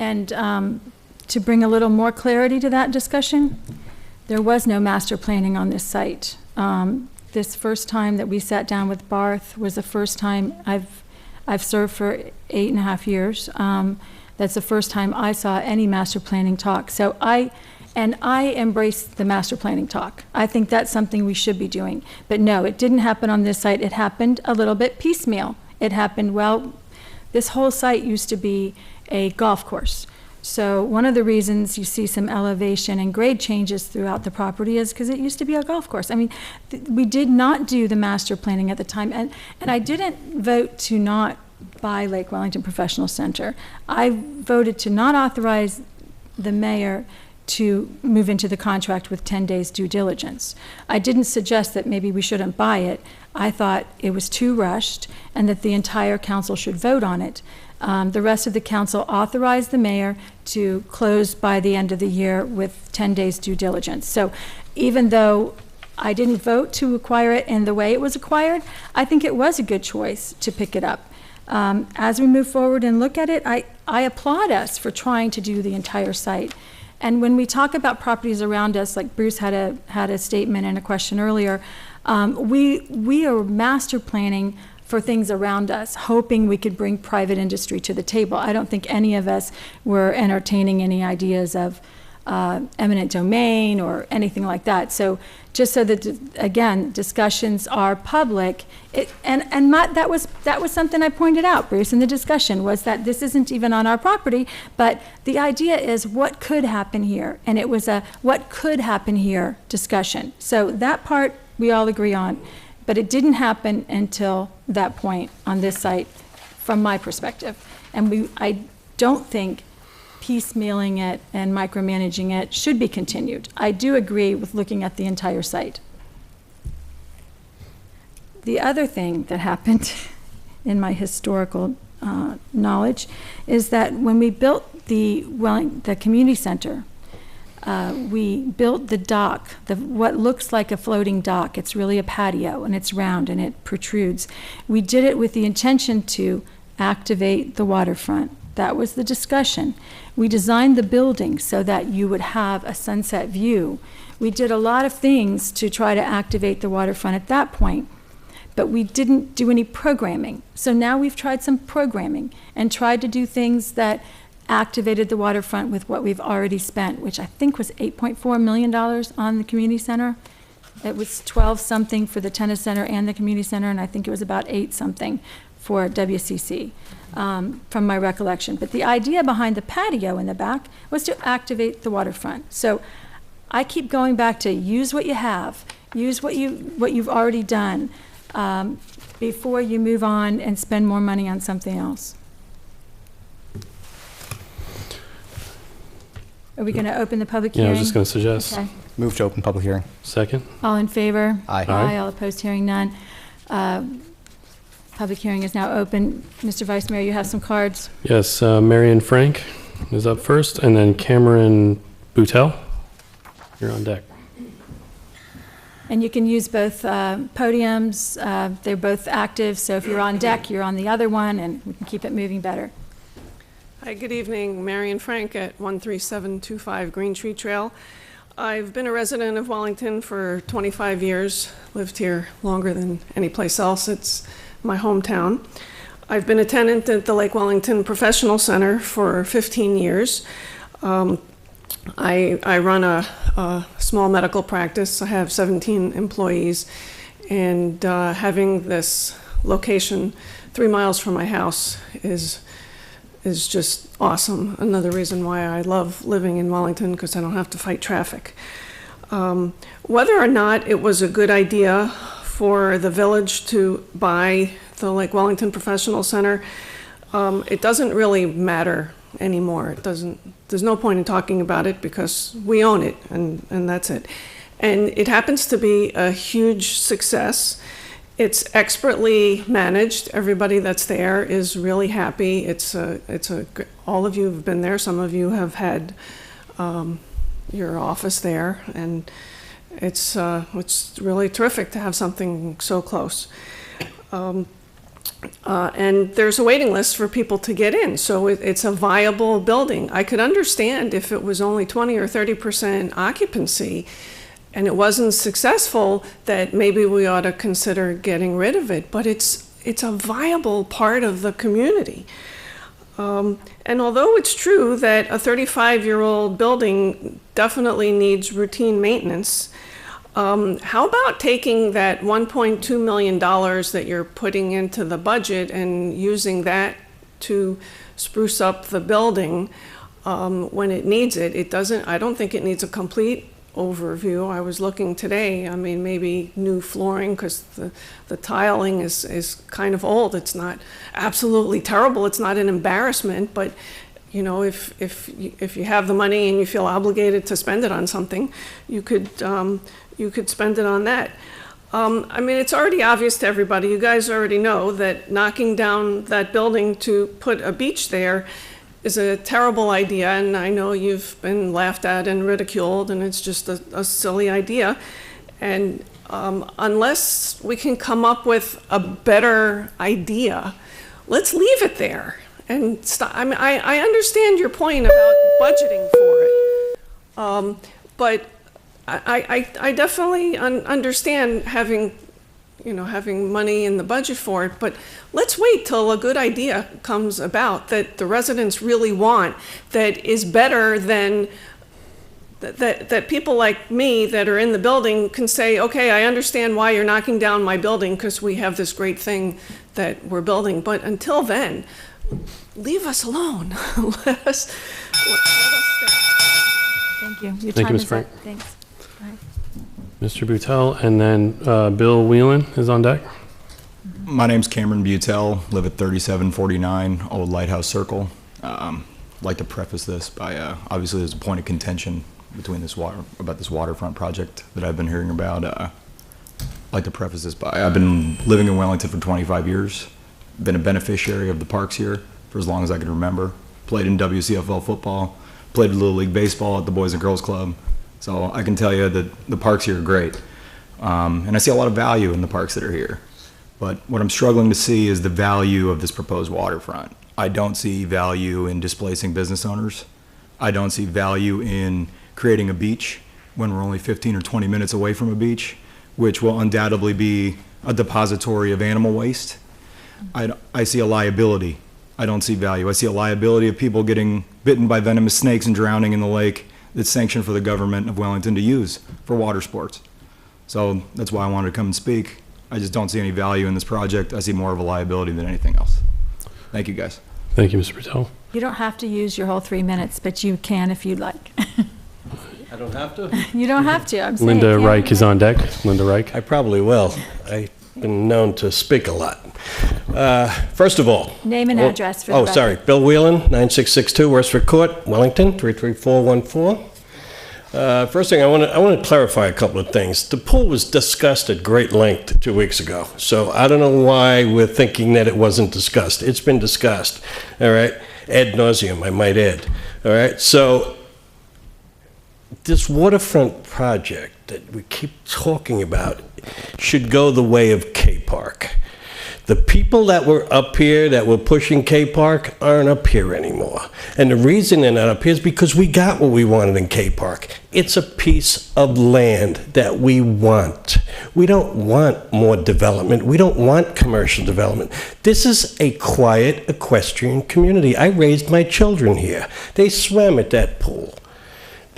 And to bring a little more clarity to that discussion, there was no master planning on this site. This first time that we sat down with Barth was the first time I've served for 8.5 years. That's the first time I saw any master planning talk. So I embrace the master planning talk. I think that's something we should be doing. But no, it didn't happen on this site. It happened a little bit piecemeal. It happened, this whole site used to be a golf course. So one of the reasons you see some elevation and grade changes throughout the property is because it used to be a golf course. I mean, we did not do the master planning at the time, and I didn't vote to not buy Lake Wellington Professional Center. I voted to not authorize the mayor to move into the contract with 10 days due diligence. I didn't suggest that maybe we shouldn't buy it. I thought it was too rushed and that the entire council should vote on it. The rest of the council authorized the mayor to close by the end of the year with 10 days due diligence. So even though I didn't vote to acquire it in the way it was acquired, I think it was a good choice to pick it up. As we move forward and look at it, I applaud us for trying to do the entire site. And when we talk about properties around us, like Bruce had a statement and a question earlier, we are master planning for things around us, hoping we could bring private industry to the table. I don't think any of us were entertaining any ideas of eminent domain or anything like that. So just so that, again, discussions are public, that was something I pointed out, Bruce, in the discussion, was that this isn't even on our property, but the idea is what could happen here, and it was a what could happen here discussion. So that part we all agree on, but it didn't happen until that point on this site, from my perspective. And I don't think piecemealing it and micromanaging it should be continued. I do agree with looking at the entire site. The other thing that happened in my historical knowledge is that when we built the community center, we built the dock, what looks like a floating dock. It's really a patio, and it's round and it protrudes. We did it with the intention to activate the waterfront. That was the discussion. We designed the building so that you would have a sunset view. We did a lot of things to try to activate the waterfront at that point, but we didn't do any programming. So now we've tried some programming and tried to do things that activated the waterfront with what we've already spent, which I think was $8.4 million on the community center. It was 12 something for the tennis center and the community center, and I think it was about 8 something for WCC, from my recollection. But the idea behind the patio in the back was to activate the waterfront. So I keep going back to use what you have, use what you've already done, before you move on and spend more money on something else. Are we going to open the public hearing? Yeah, I was just going to suggest. Okay. Move to open public hearing. Second. All in favor? Aye. Aye. All opposed, hearing none. Public hearing is now open. Mr. Vice Mayor, you have some cards. Yes, Marion Frank is up first, and then Cameron Boutel. You're on deck. And you can use both podiums. They're both active, so if you're on deck, you're on the other one, and we can keep it moving better. Hi, good evening. Marion Frank at 13725 Green Tree Trail. I've been a resident of Wellington for 25 years, lived here longer than any place else. It's my hometown. I've been a tenant at the Lake Wellington Professional Center for 15 years. I run a small medical practice. I have 17 employees, and having this location 3 miles from my house is just awesome. Another reason why I love living in Wellington, because I don't have to fight traffic. Whether or not it was a good idea for the village to buy the Lake Wellington Professional Center, it doesn't really matter anymore. There's no point in talking about it because we own it, and that's it. And it happens to be a huge success. It's expertly managed. Everybody that's there is really happy. All of you have been there. Some of you have had your office there, and it's really terrific to have something so close. And there's a waiting list for people to get in, so it's a viable building. I could understand if it was only 20 or 30% occupancy and it wasn't successful, that maybe we ought to consider getting rid of it, but it's a viable part of the community. And although it's true that a 35-year-old building definitely needs routine maintenance, how about taking that $1.2 million that you're putting into the budget and using that to spruce up the building when it needs it? I don't think it needs a complete overview. I was looking today, I mean, maybe new flooring, because the tiling is kind of old. It's not absolutely terrible. It's not an embarrassment, but you know, if you have the money and you feel obligated to spend it on something, you could spend it on that. I mean, it's already obvious to everybody. You guys already know that knocking down that building to put a beach there is a terrible idea, and I know you've been laughed at and ridiculed, and it's just a silly idea. And unless we can come up with a better idea, let's leave it there and stop. I mean, I understand your point about budgeting for it, but I definitely understand having money in the budget for it, but let's wait till a good idea comes about that the residents really want, that is better than that people like me that are in the building can say, okay, I understand why you're knocking down my building because we have this great thing that we're building. But until then, leave us alone. let us stay. Thank you. Your Thank you, time Ms. is Frank. up. Thanks. Bye. Mr. Butel, and then Bill Whelan is on deck. My name's Cameron Butel, live at 3749 Old Lighthouse Circle. I'd like to preface this by, obviously there's a point of contention between this waterfront project that I've been hearing about. I'd like to preface this by, I've been living in Wellington for 25 years, been a beneficiary of the parks here for as long as I can remember, played in WCFL football, played Little League Baseball at the Boys and Girls Club. So I can tell you that the parks here are great. And I see a lot of value in the parks that are here. But what I'm struggling to see is the value of this proposed waterfront. I don't see value in displacing business owners. I don't see value in creating a beach when we're only 15 or 20 minutes away from a beach, which will undoubtedly be a depository of animal waste. I see a liability. I don't see value. I see a liability of people getting bitten by venomous snakes and drowning in the lake that's sanctioned for the government of Wellington to use for water sports. So that's why I wanted to come and speak. I just don't see any value in this project. I see more of a liability than anything else. Thank you, guys. Thank you, Mr. Patel. You don't have to use your whole 3 minutes, but you can if you'd like. I don't have to? You don't have to, I'm saying. Linda Cameron. Reich is on deck. Linda Reich. I probably will. I've been known to speak a lot. First of all. Name and address for the record. Sorry. Bill Whelan, 9662 Westford Court, Wellington, 33414. First thing, I want to clarify a couple of things. The pool was discussed at great length 2 weeks ago, so I don't know why we're thinking that it wasn't discussed. It's been discussed, all right, ad nauseum, I might add, all right? So this waterfront project that we keep talking about should go the way of K Park. The people that were up here that were pushing K Park aren't up here anymore. And the reason they're not up here is because we got what we wanted in K Park. It's a piece of land that we want. We don't want more development. We don't want commercial development. This is a quiet equestrian community. I raised my children here. They swam at that pool.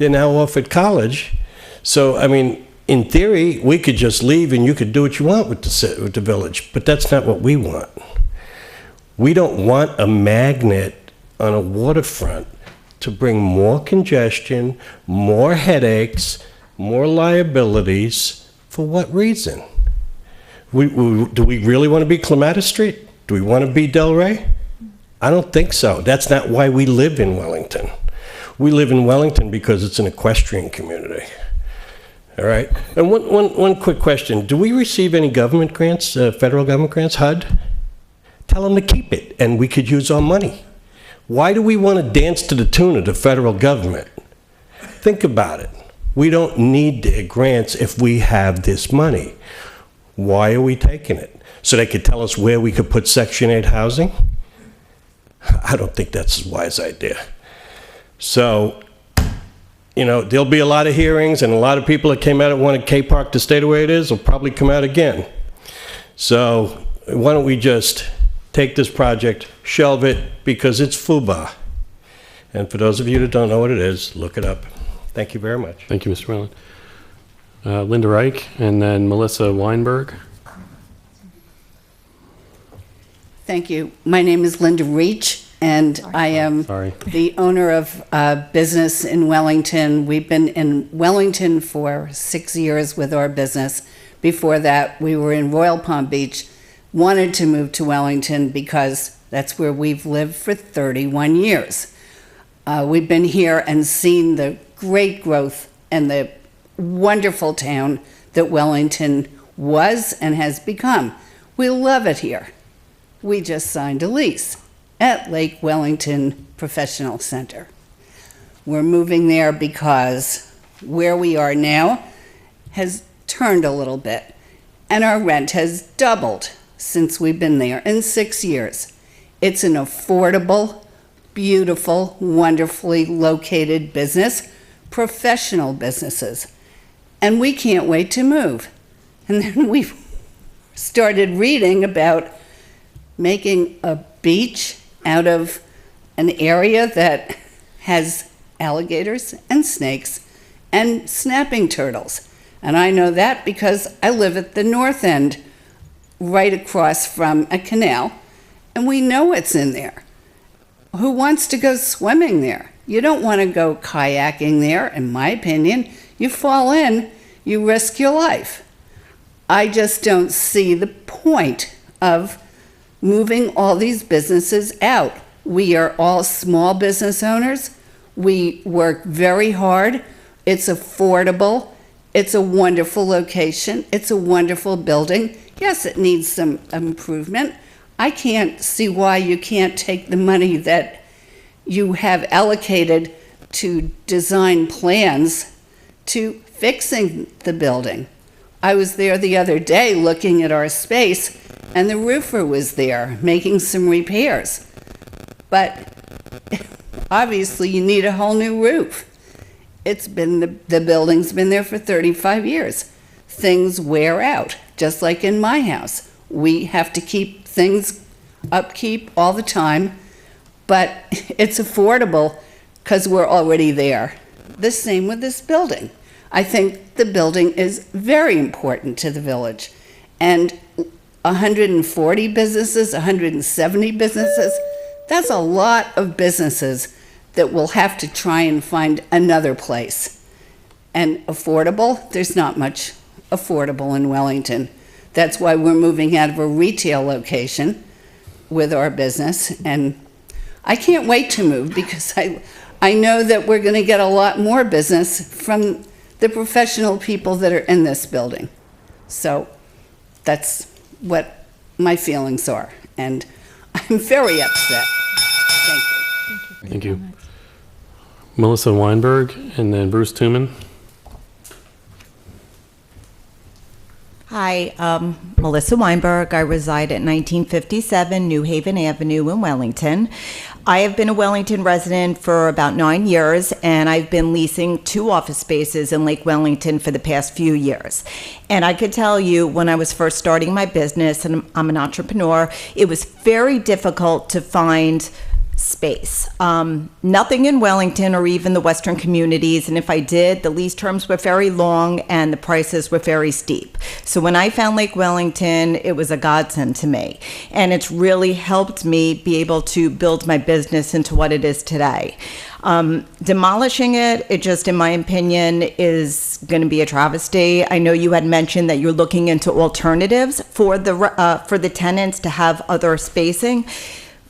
they're now off at college. So, I mean, in theory, we could just leave and you could do what you want with the village, but that's not what we want. We don't want a magnet on a waterfront to bring more congestion, more headaches, more liabilities. For what reason? Do we really want to be Clematis Street? Do we want to be Delray? I don't think so. That's not why we live in Wellington. We live in Wellington because it's an equestrian community. All right? And one quick question. Do we receive any government grants, federal government grants, HUD? Tell them to keep it, and we could use our money. Why do we want to dance to the tune of the federal government? Think about it. We don't need their grants if we have this money. Why are we taking it? So they could tell us where we could put Section 8 housing? I don't think that's a wise idea. So, you know, there'll be a lot of hearings, and a lot of people that came out and wanted K Park to stay the way it is will probably come out again. So why don't we just take this project, shelve it, because it's FUBA. And for those of you that don't know what it is, look it up. Thank you very much. Thank you, Mr. Whalen. Linda Reich, and then Melissa Weinberg. Thank you. My name is Linda Reich, and I am the owner of a business in Wellington. We've been in Wellington for 6 years with our business. Before that, we were in Royal Palm Beach, wanted to move to Wellington because that's where we've lived for 31 years. We've been here and seen the great growth and the wonderful town that Wellington was and has become. We love it here. We just signed a lease at Lake Wellington Professional Center. We're moving there because where we are now has turned a little bit, and our rent has doubled since we've been there in 6 years. It's an affordable, beautiful, wonderfully located business, professional businesses, and we can't wait to move. And then we started reading about making a beach out of an area that has alligators and snakes and snapping turtles. And I know that because I live at the north end, right across from a canal, and we know it's in there. Who wants to go swimming there? You don't want to go kayaking there, in my opinion. You fall in, you risk your life. I just don't see the point of moving all these businesses out. We are all small business owners. We work very hard. It's affordable. It's a wonderful location. It's a wonderful building. Yes, it needs some improvement. I can't see why you can't take the money that you have allocated to design plans to fixing the building. I was there the other day looking at our space, and the roofer was there making some repairs. But obviously you need a whole new roof. It's been, the building's been there for 35 years. Things wear out, just like in my house. We have to keep things upkeep all the time, but it's affordable because we're already there. The same with this building. I think the building is very important to the village. And 140 businesses, 170 businesses, that's a lot of businesses that will have to try and find another place. And affordable, there's not much affordable in Wellington. That's why we're moving out of a retail location with our business. And I can't wait to move because I know that we're going to get a lot more business from the professional people that are in this building. So that's what my feelings are. And I'm very upset. Thank you. Thank you. Melissa Weinberg, and then Bruce Tooman. Hi, Melissa Weinberg. I reside at 1957 New Haven Avenue in Wellington. I have been a Wellington resident for about 9 years, and I've been leasing 2 office spaces in Lake Wellington for the past few years. And I could tell you, when I was first starting my business, and I'm an entrepreneur, it was very difficult to find space. Nothing in Wellington or even the western communities, and if I did, the lease terms were very long and the prices were very steep. So when I found Lake Wellington, it was a godsend to me, and it's really helped me be able to build my business into what it is today. Demolishing it just, in my opinion, is going to be a travesty. I know you had mentioned that you're looking into alternatives for the tenants to have other spacing.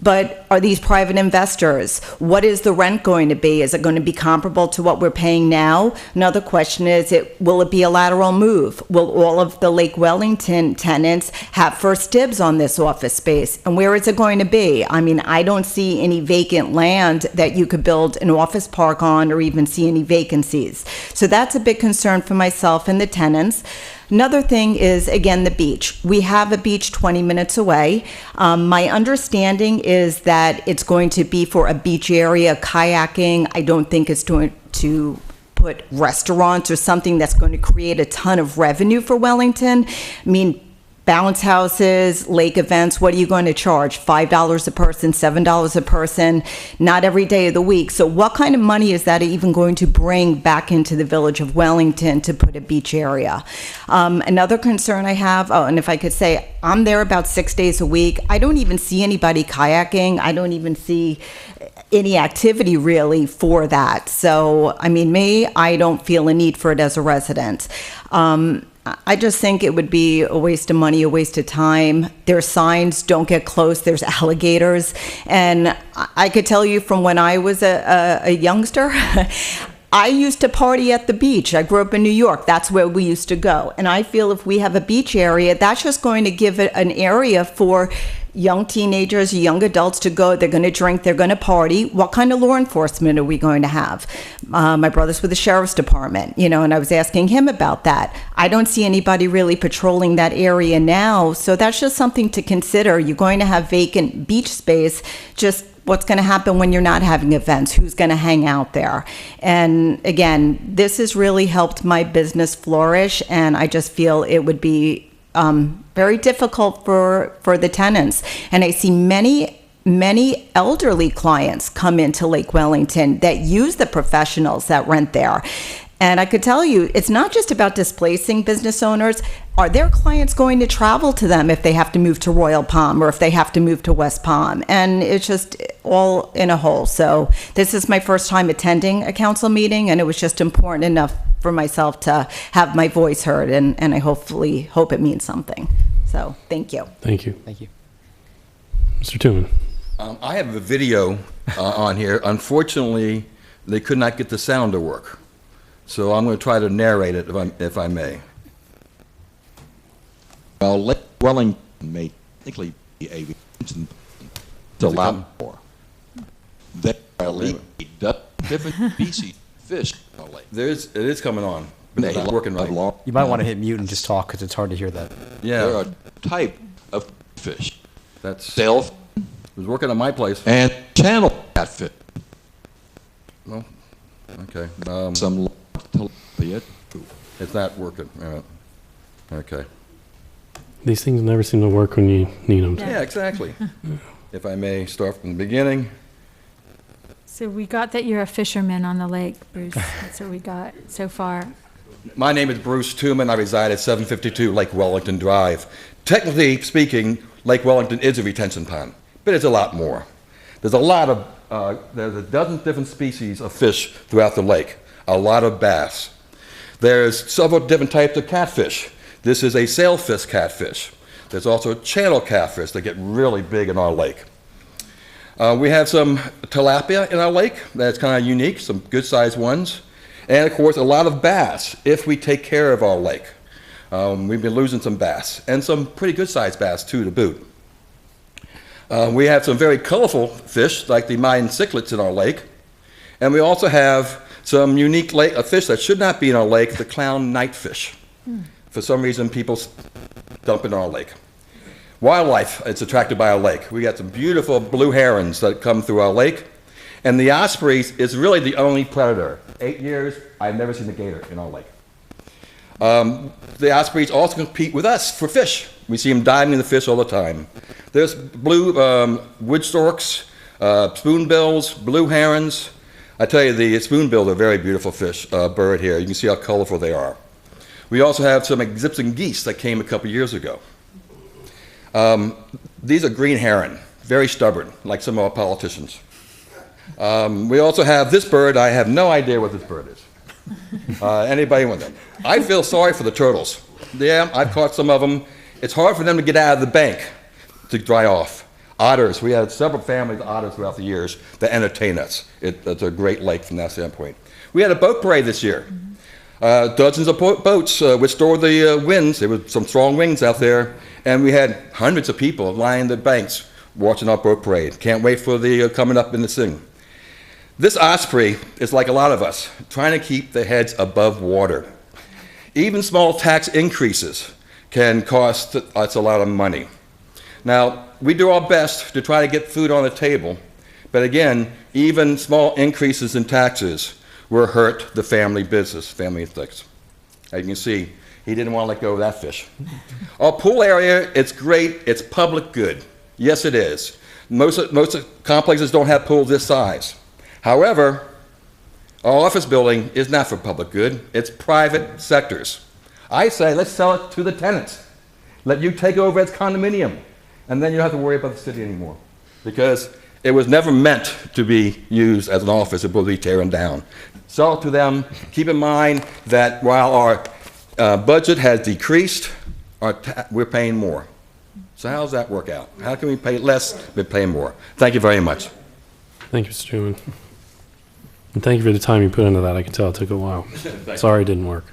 But are these private investors? What is the rent going to be? Is it going to be comparable to what we're paying now? Another question is, will it be a lateral move? Will all of the Lake Wellington tenants have first dibs on this office space? And where is it going to be? I mean, I don't see any vacant land that you could build an office park on or even see any vacancies. So that's a big concern for myself and the tenants. Another thing is, again, the beach. We have a beach 20 minutes away. My understanding is that it's going to be for a beach area, kayaking. I don't think it's going to put restaurants or something that's going to create a ton of revenue for Wellington. I mean, bounce houses, lake events, what are you going to charge? $5 a person, $7 a person, not every day of the week. So what kind of money is that even going to bring back into the village of Wellington to put a beach area? Another concern I have, and if I could say, I'm there about 6 days a week. I don't even see anybody kayaking. I don't even see any activity really for that. So, I mean, I don't feel a need for it as a resident. I just think it would be a waste of money, a waste of time. There's signs, don't get close, there's alligators. And I could tell you from when I was a youngster, I used to party at the beach. I grew up in New York. That's where we used to go. And I feel if we have a beach area, that's just going to give it an area for young teenagers, young adults to go. They're going to drink, they're going to party. What kind of law enforcement are we going to have? My brother's with the sheriff's department, and I was asking him about that. I don't see anybody really patrolling that area now, so that's just something to consider. You're going to have vacant beach space, just what's going to happen when you're not having events, who's going to hang out there. And again, this has really helped my business flourish, and I just feel it would be very difficult for the tenants. And I see many elderly clients come into Lake Wellington that use the professionals that rent there. And I could tell you, it's not just about displacing business owners. Are their clients going to travel to them if they have to move to Royal Palm or if they have to move to West Palm? And it's just all in a hole. So this is my first time attending a council meeting, and it was just important enough for myself to have my voice heard, and I hopefully hope it means something. So thank you. Thank you. Thank you. Mr. Tooman. I have a video on here. Unfortunately, they could not get the sound to work. So I'm going to try to narrate it if I may. Well, Lake Wellington may technically be a retention to allow more. There are at least different species of fish on the lake. It is coming on, but it's not working right. You might want to hit mute and just talk because it's hard to hear that. Yeah. There are type of fish. That's sailfish. It was working on my place. And channel catfish. Well, okay. Some tilapia. It's not working. Okay. These things never seem to work when you need them to. Yeah, exactly. If I may start from the beginning. So we got that you're a fisherman on the lake, Bruce. That's what we got so far. My name is Bruce Tooman. I reside at 752 Lake Wellington Drive. Technically speaking, Lake Wellington is a retention pond, but it's a lot more. There's a dozen different species of fish throughout the lake, a lot of bass. There's several different types of catfish. This is a sailfish catfish. There's also channel catfish that get really big in our lake. We have some tilapia in our lake that's kind of unique, some good-sized ones. And, of course, a lot of bass, if we take care of our lake. We've been losing some bass, and some pretty good-sized bass, too, to boot. We have some very colorful fish, like the Mayan cichlids in our lake. And we also have some unique fish that should not be in our lake, the clown knightfish. For some reason, people dump in our lake. Wildlife is attracted by our lake. We got some beautiful blue herons that come through our lake. And the ospreys is really the only predator. 8 years, I've never seen a gator in our lake. The ospreys also compete with us for fish. We see them diving in the fish all the time. There's blue wood storks, Spoonbills, blue herons. I tell you, the spoonbills are a very beautiful fish, bird here. You can see how colorful they are. We also have some Egyptian geese that came a couple years ago. These are green heron, very stubborn, like some of our politicians. We also have this bird. I have no idea what this bird is. Anybody want them? I feel sorry for the turtles. Yeah, I've caught some of them. It's hard for them to get out of the bank to dry off. Otters, we had several families of otters throughout the years that entertain us. It's a great lake from that standpoint. We had a boat parade this year. Dozens of boats withstood the winds. There were some strong winds out there, and we had hundreds of people lying the banks watching our boat parade. Can't wait for the coming up in the thing. This osprey is like a lot of us, trying to keep their heads above water. Even small tax increases can cost us a lot of money. Now, we do our best to try to get food on the table, but again, even small increases in taxes will hurt the family business, family things. As you can see, he didn't want to let go of that fish. Our pool area, it's great, it's public good. Yes, it is. Most complexes don't have pools this size. However, our office building is not for public good, it's private sectors. I say, let's sell it to the tenants. Let you take over its condominium, and then you don't have to worry about the city anymore. Because it was never meant to be used as an office, it will be tearing down. Sell it to them. Keep in mind that while our budget has decreased, we're paying more. So how does that work out? How can we pay less but pay more? Thank you very much. Thank you, Mr. Chairman. And thank you for the time you put into that. I can tell it took a while. Sorry it didn't work.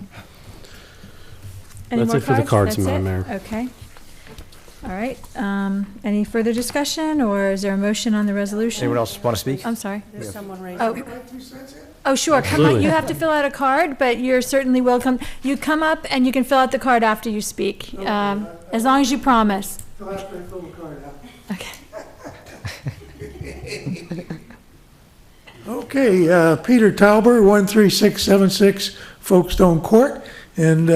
Any That's more it for the cards, That's Madam it? Mayor. Okay. All right. Any further discussion, or is there a motion on the resolution? Anyone else want to speak? I'm sorry. There's someone raising. Oh, sure. Come on. You have to fill out a card, but you're certainly welcome. You come up and you can fill out the card after you speak, as long as you promise. Okay. Okay, Peter Tauber, 13676 Folkestone Court, and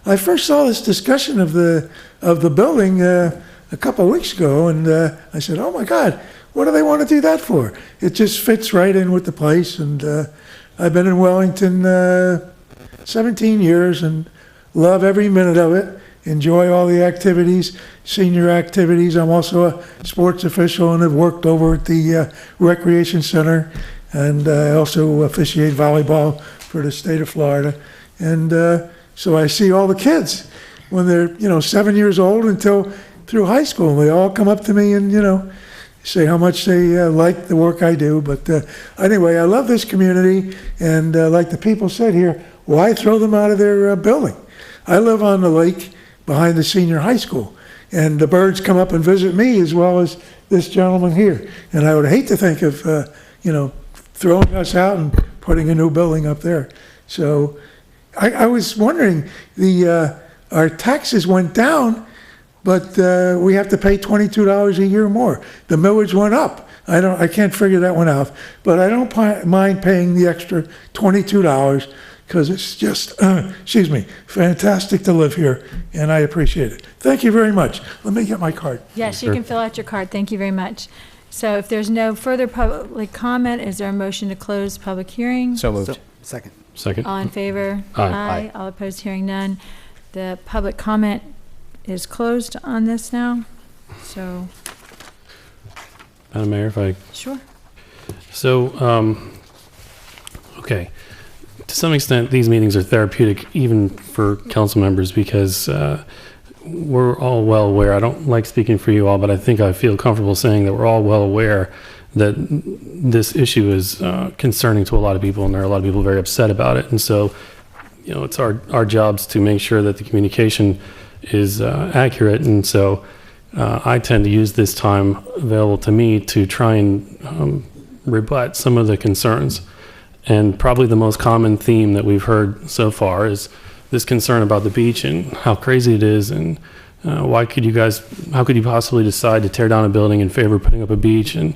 I first saw this discussion of the building a couple of weeks ago, and I said, "Oh my God, what do they want to do that for?" It just fits right in with the place, and I've been in Wellington 17 years and love every minute of it. Enjoy all the activities, senior activities. I'm also a sports official and have worked over at the Recreation Center, and I also officiate volleyball for the state of Florida. And so I see all the kids when they're 7 years old until through high school. They all come up to me and say how much they like the work I do. But anyway, I love this community, and like the people said here, why throw them out of their building? I live on the lake behind the senior high school, and the birds come up and visit me as well as this gentleman here. And I would hate to think of throwing us out and putting a new building up there. So I was wondering, our taxes went down, but we have to pay $22 a year more. The millage went up. I can't figure that one out, but I don't mind paying the extra $22 because it's just, fantastic to live here, and I appreciate it. Thank you very much. Let me get my card. Yes, you can fill out your card. Thank you very much. So if there's no further public comment, is there a motion to close public hearing? So moved. Second. Second. All in favor? Aye. All opposed, hearing none. The public comment is closed on this now, so. Madam Mayor, if I... Sure. So, okay. To some extent, these meetings are therapeutic even for council members because we're all well aware. I don't like speaking for you all, but I think I feel comfortable saying that we're all well aware that this issue is concerning to a lot of people, and there are a lot of people very upset about it. And so, it's our jobs to make sure that the communication is accurate. And so I tend to use this time available to me to try and rebut some of the concerns. And probably the most common theme that we've heard so far is this concern about the beach and how crazy it is, and how could you possibly decide to tear down a building in favor of putting up a beach? And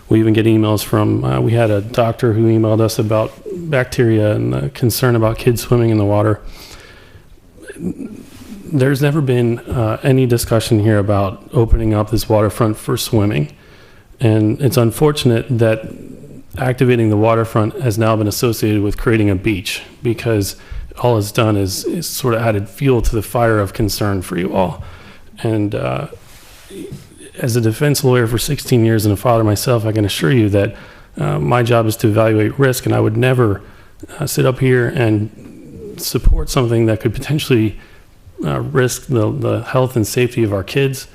we even get emails from, we had a doctor who emailed us about bacteria and the concern about kids swimming in the water. There's never been any discussion here about opening up this waterfront for swimming. And it's unfortunate that activating the waterfront has now been associated with creating a beach, because all it's done is sort of added fuel to the fire of concern for you all. And as a defense lawyer for 16 years and a father myself, I can assure you that my job is to evaluate risk, and I would never sit up here and support something that could potentially risk the health and safety of our kids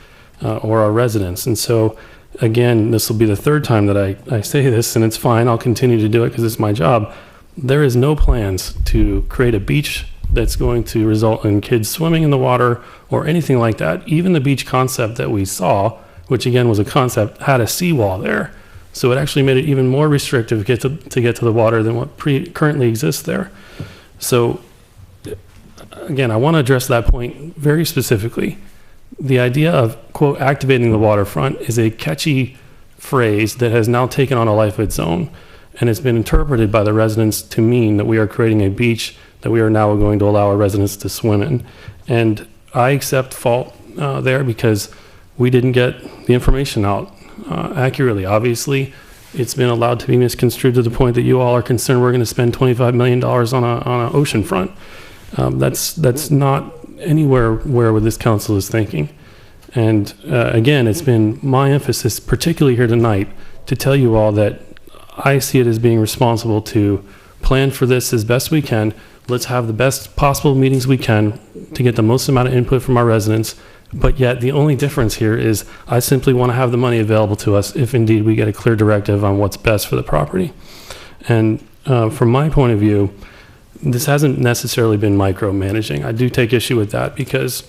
or our residents. And so, again, this will be the third time that I say this, and it's fine. I'll continue to do it because it's my job. There is no plans to create a beach that's going to result in kids swimming in the water or anything like that. Even the beach concept that we saw, which again was a concept, had a seawall there. So it actually made it even more restrictive to get to the water than what currently exists there. So again, I want to address that point very specifically. The idea of, quote, activating the waterfront is a catchy phrase that has now taken on a life of its own, and it's been interpreted by the residents to mean that we are creating a beach that we are now going to allow our residents to swim in. And I accept fault there because we didn't get the information out accurately. Obviously, it's been allowed to be misconstrued to the point that you all are concerned we're going to spend $25 million on an ocean front. That's not anywhere where this council is thinking. And again, it's been my emphasis, particularly here tonight, to tell you all that I see it as being responsible to plan for this as best we can. Let's have the best possible meetings we can to get the most amount of input from our residents. But yet the only difference here is I simply want to have the money available to us if indeed we get a clear directive on what's best for the property. And from my point of view, this hasn't necessarily been micromanaging. I do take issue with that because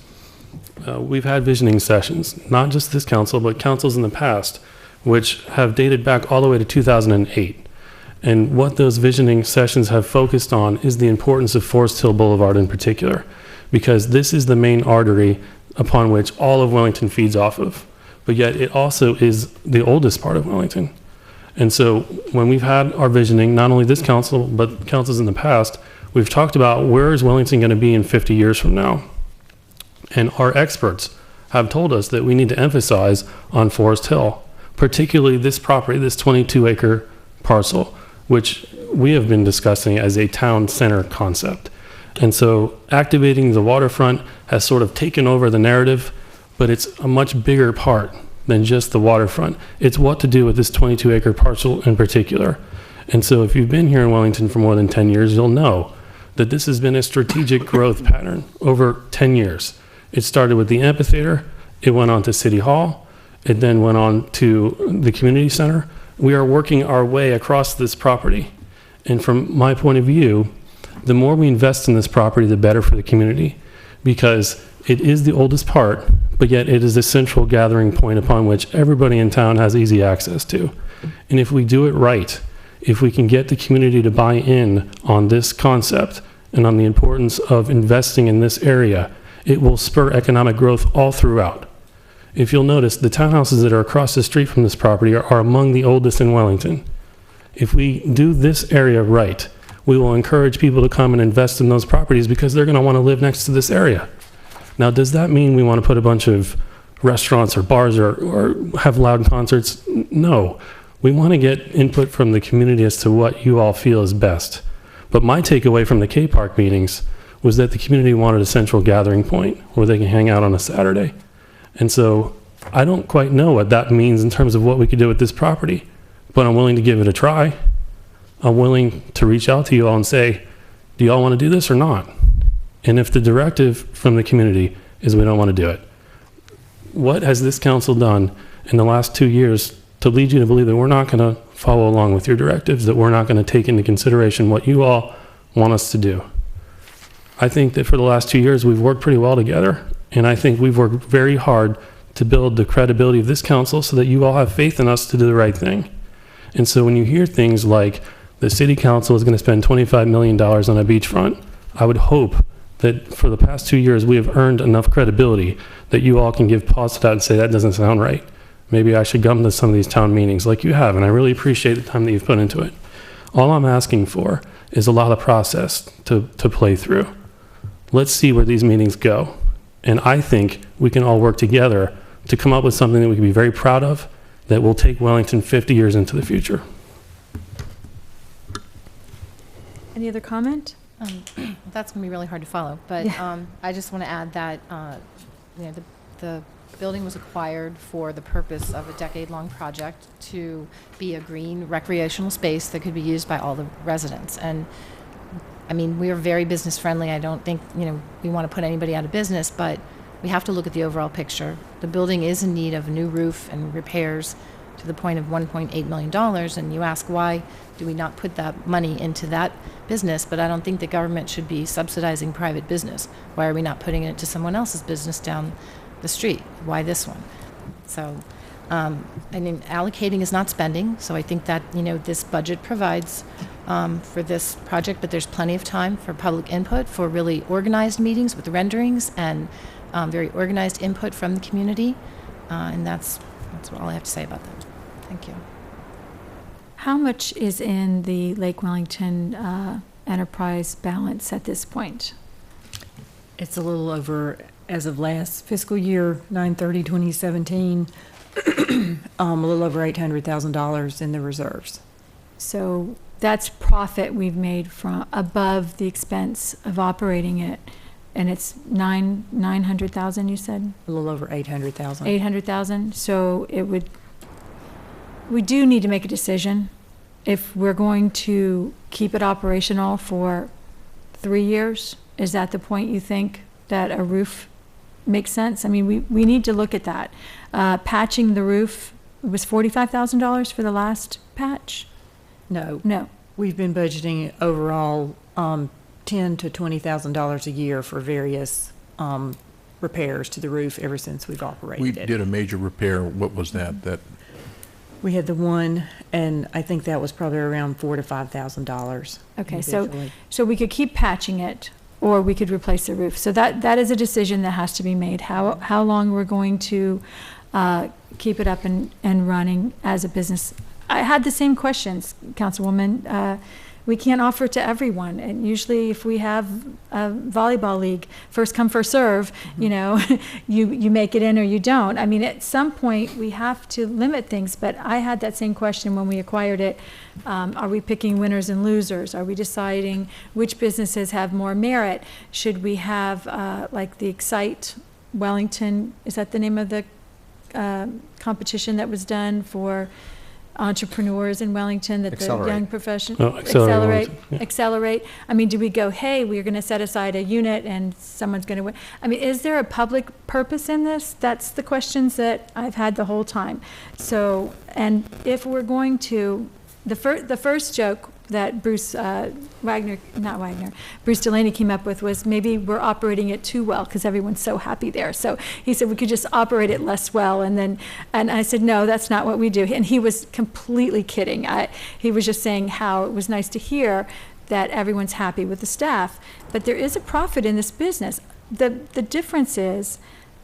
we've had visioning sessions, not just this council, but councils in the past, which have dated back all the way to 2008. And what those visioning sessions have focused on is the importance of Forest Hill Boulevard in particular, because this is the main artery upon which all of Wellington feeds off of. But yet it also is the oldest part of Wellington. And so when we've had our visioning, not only this council, but councils in the past, we've talked about where is Wellington going to be in 50 years from now. And our experts have told us that we need to emphasize on Forest Hill, particularly this property, this 22-acre parcel, which we have been discussing as a town center concept. And so activating the waterfront has sort of taken over the narrative, but it's a much bigger part than just the waterfront. It's what to do with this 22-acre parcel in particular. And so if you've been here in Wellington for more than 10 years, you'll know that this has been a strategic growth pattern over 10 years. It started with the amphitheater, it went on to City Hall, it then went on to the community center. We are working our way across this property. And from my point of view, the more we invest in this property, the better for the community, because it is the oldest part, but yet it is a central gathering point upon which everybody in town has easy access to. And if we do it right, if we can get the community to buy in on this concept and on the importance of investing in this area, it will spur economic growth all throughout. If you'll notice, the townhouses that are across the street from this property are among the oldest in Wellington. If we do this area right, we will encourage people to come and invest in those properties because they're going to want to live next to this area. Now, does that mean we want to put a bunch of restaurants or bars or have loud concerts? No. We want to get input from the community as to what you all feel is best. But my takeaway from the K-Park meetings was that the community wanted a central gathering point where they can hang out on a Saturday. And so I don't quite know what that means in terms of what we could do with this property, but I'm willing to give it a try. I'm willing to reach out to you all and say, do you all want to do this or not? And if the directive from the community is we don't want to do it, what has this council done in the last 2 years to lead you to believe that we're not going to follow along with your directives, that we're not going to take into consideration what you all want us to do? I think that for the last 2 years, we've worked pretty well together, and I think we've worked very hard to build the credibility of this council so that you all have faith in us to do the right thing. And so when you hear things like the city council is going to spend $25 million on a beachfront, I would hope that for the past 2 years, we have earned enough credibility that you all can give pause to that and say, that doesn't sound right. Maybe I should come to some of these town meetings like you have, and I really appreciate the time that you've put into it. All I'm asking for is a lot of process to play through. Let's see where these meetings go. And I think we can all work together to come up with something that we can be very proud of that will take Wellington 50 years into the future. Any other comment? That's going to be really hard to follow, but Yeah. I just want to add that, the building was acquired for the purpose of a decade-long project to be a green recreational space that could be used by all the residents. And, I mean, we are very business-friendly. I don't think, we want to put anybody out of business, but we have to look at the overall picture. The building is in need of a new roof and repairs to the point of $1.8 million, and you ask, why do we not put that money into that business? But I don't think the government should be subsidizing private business. Why are we not putting it to someone else's business down the street? Why this one? So, allocating is not spending, so I think that, this budget provides for this project, but there's plenty of time for public input, for really organized meetings with renderings and very organized input from the community, and that's all I have to say about that. Thank you. How much is in the Lake Wellington enterprise balance at this point? It's a little over, as of last fiscal year, 9/30/2017, a little over $800,000 in the reserves. So that's profit we've made from above the expense of operating it, and it's 900,000, you said? A little over 800,000. 800,000. So we do need to make a decision if we're going to keep it operational for 3 years. Is that the point you think that a roof makes sense? I mean, we need to look at that. Patching the roof was $45,000 for the last patch? No. No. We've been budgeting overall $10,000 to $20,000 a year for various repairs to the roof ever since we've operated We it. did a major repair. What was that? We had the one, and I think that was probably around $4,000 to $5,000. Okay, individually. so we could keep patching it, or we could replace the roof. So that is a decision that has to be made, how long we're going to keep it up and running as a business. I had the same questions, Councilwoman. We can't offer it to everyone, and usually if we have a volleyball league, first come, first serve, you make it in or you don't. I mean, at some point, we have to limit things, but I had that same question when we acquired it. Are we picking winners and losers? Are we deciding which businesses have more merit? Should we have, like the Excite Wellington, is that the name of the competition that was done for entrepreneurs in Wellington, that Accelerate. the young profession Accelerate. accelerate. I mean, do we go, hey, we're going to set aside a unit and someone's going to win? I mean, is there a public purpose in this? That's the questions that I've had the whole time. So, and if we're going to, the first joke that Bruce Delaney came up with was maybe we're operating it too well because everyone's so happy there. So he said we could just operate it less well, and I said, no, that's not what we do. And he was completely kidding. He was just saying how it was nice to hear that everyone's happy with the staff. But there is a profit in this business. The difference is,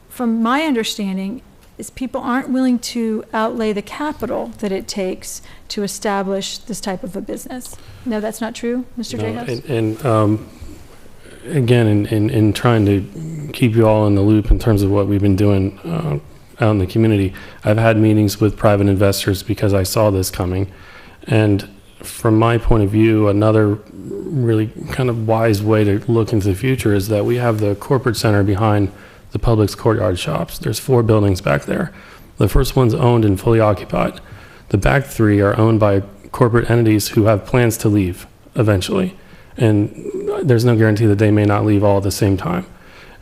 from my understanding, is people aren't willing to outlay the capital that it takes to establish this type of a business. No, that's not true, Mr. J-House? And again, in trying to keep you all in the loop in terms of what we've been doing out in the community, I've had meetings with private investors because I saw this coming. And from my point of view, another really kind of wise way to look into the future is that we have the corporate center behind the Publix courtyard shops. There's 4 buildings back there. The first one's owned and fully occupied. The back 3 are owned by corporate entities who have plans to leave eventually. And there's no guarantee that they may not leave all at the same time.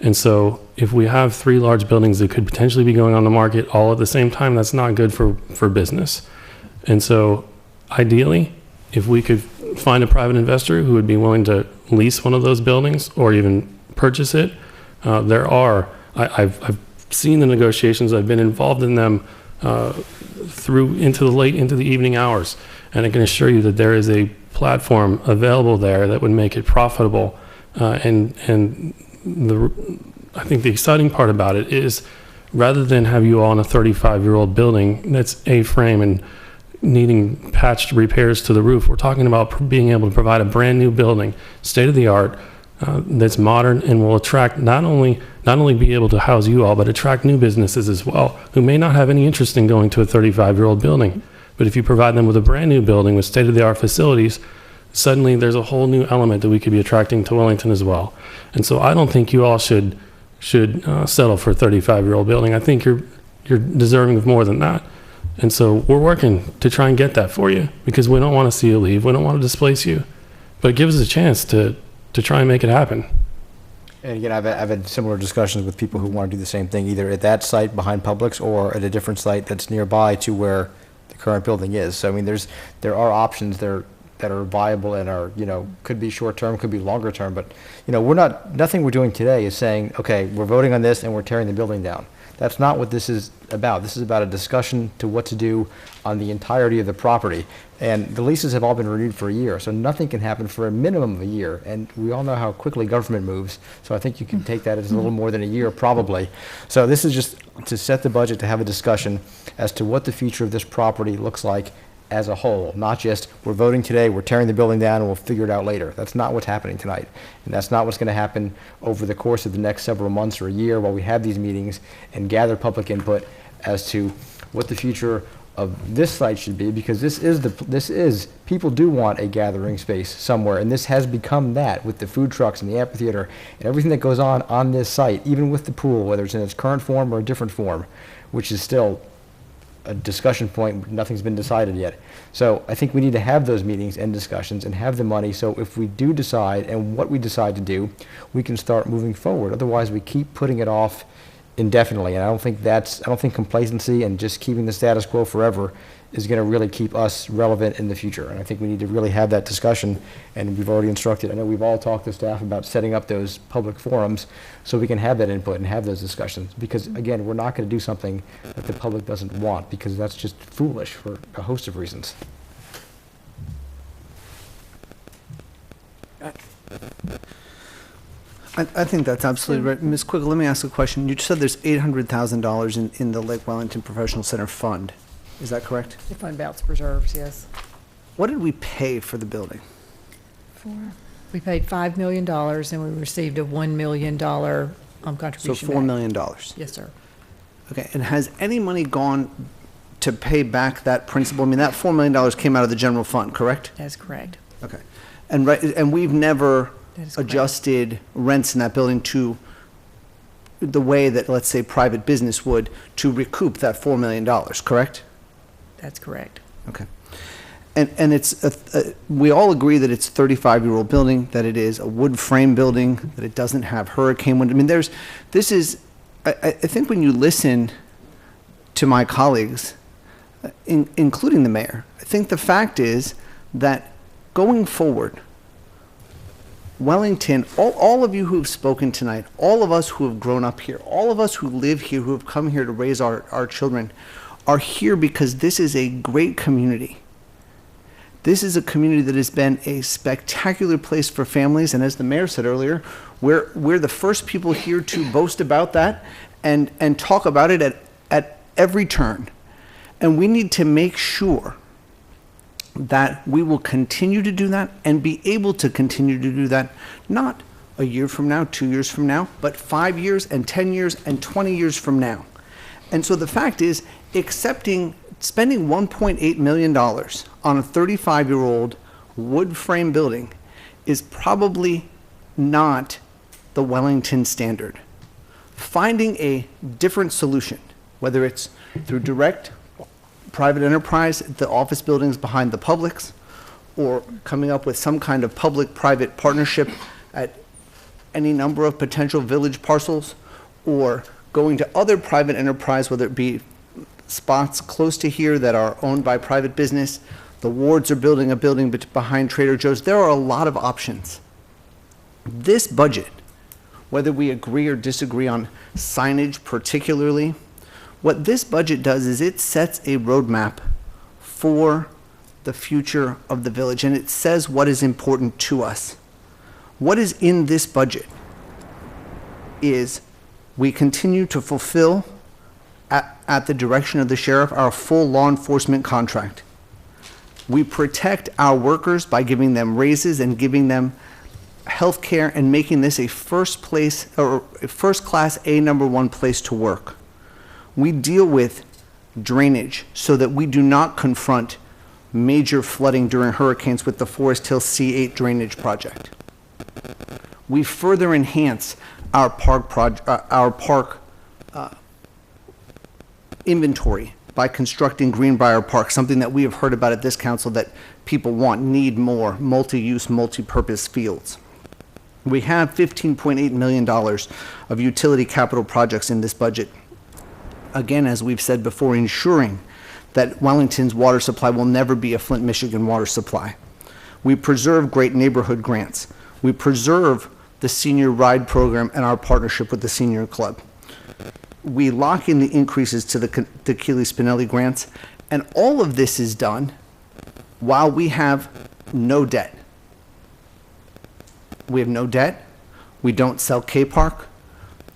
And so if we have 3 large buildings that could potentially be going on the market all at the same time, that's not good for business. And so ideally, if we could find a private investor who would be willing to lease one of those buildings or even purchase it, I've seen the negotiations. I've been involved in them through into the evening hours, and I can assure you that there is a platform available there that would make it profitable. I think the exciting part about it is, rather than have you all in a 35-year-old building that's A-frame and needing patched repairs to the roof, we're talking about being able to provide a brand new building, state-of-the-art, that's modern and will attract not only be able to house you all, but attract new businesses as well, who may not have any interest in going to a 35-year-old building. But if you provide them with a brand new building with state-of-the-art facilities, suddenly there's a whole new element that we could be attracting to Wellington as well. And so I don't think you all should settle for a 35-year-old building. I think you're deserving of more than that. And so we're working to try and get that for you, because we don't want to see you leave. We don't want to displace you. But give us a chance to try and make it happen. And again, I've had similar discussions with people who want to do the same thing, either at that site behind Publix or at a different site that's nearby to where the current building is. So I mean, there are options there that are viable and are, could be short term, could be longer term. But nothing we're doing today is saying, okay, we're voting on this and we're tearing the building down. That's not what this is about. This is about a discussion to what to do on the entirety of the property. And the leases have all been renewed for a year, so nothing can happen for a minimum of a year. And we all know how quickly government moves, so I think you can take that as a little more than a year, probably. So this is just to set the budget, to have a discussion as to what the future of this property looks like as a whole, not just we're voting today, we're tearing the building down, and we'll figure it out later. That's not what's happening tonight. And that's not what's going to happen over the course of the next several months or a year while we have these meetings and gather public input as to what the future of this site should be, because this is people do want a gathering space somewhere, and this has become that with the food trucks and the amphitheater and everything that goes on this site, even with the pool, whether it's in its current form or a different form, which is still a discussion point. Nothing's been decided yet. So I think we need to have those meetings and discussions and have the money, so if we do decide and what we decide to do, we can start moving forward. Otherwise, we keep putting it off indefinitely, and I don't think complacency and just keeping the status quo forever is going to really keep us relevant in the future. And I think we need to really have that discussion, and we've already instructed, I know we've all talked to staff about setting up those public forums so we can have that input and have those discussions, because again, we're not going to do something that the public doesn't want, because that's just foolish for a host of reasons. I think that's absolutely right. Ms. Quiggle, let me ask a question. You said there's $800,000 in the Lake Wellington Professional Center fund. Is that correct? The fund balance reserves, yes. What did we pay for the building? We paid $5 million and we received a $1 million contribution. So $4 million. Yes, sir. Okay, and has any money gone to pay back that principal? I mean, that $4 million came out of the general fund, correct? That's correct. Okay. And we've never That is correct. adjusted rents in that building to the way that, let's say, private business would to recoup that $4 million, correct? That's correct. Okay. And it's, we all agree that it's a 35-year-old building, that it is a wood frame building, that it doesn't have hurricane wind. I mean, I think when you listen to my colleagues, including the mayor, I think the fact is that going forward, Wellington, all of you who have spoken tonight, all of us who have grown up here, all of us who live here, who have come here to raise our children, are here because this is a great community. This is a community that has been a spectacular place for families, and as the mayor said earlier, we're the first people here to boast about that and talk about it at every turn. And we need to make sure that we will continue to do that and be able to continue to do that, not a year from now, 2 years from now, but 5 years and 10 years and 20 years from now. And so the fact is, spending $1.8 million on a 35-year-old wood frame building is probably not the Wellington standard. Finding a different solution, whether it's through direct private enterprise at the office buildings behind the Publix, or coming up with some kind of public-private partnership at any number of potential village parcels, or going to other private enterprise, whether it be spots close to here that are owned by private business. The wards are building a building behind Trader Joe's. There are a lot of options. This budget, whether we agree or disagree on signage particularly, what this budget does is it sets a roadmap for the future of the village, and it says what is important to us. What is in this budget is we continue to fulfill, at the direction of the sheriff, our full law enforcement contract. We protect our workers by giving them raises and giving them healthcare and making this a first place or a first class #1 place to work. We deal with drainage so that we do not confront major flooding during hurricanes with the Forest Hill C8 drainage project. We further enhance our park inventory by constructing Greenbrier Park, something that we have heard about at this council that people need more multi-use, multi-purpose fields. We have $15.8 million of utility capital projects in this budget. Again, as we've said before, ensuring that Wellington's water supply will never be a Flint, Michigan water supply. We preserve great neighborhood grants. We preserve the senior ride program and our partnership with the senior club. We lock in the increases to the Keely Spinelli grants, and all of this is done while we have no debt. We have no debt. We don't sell K-Park.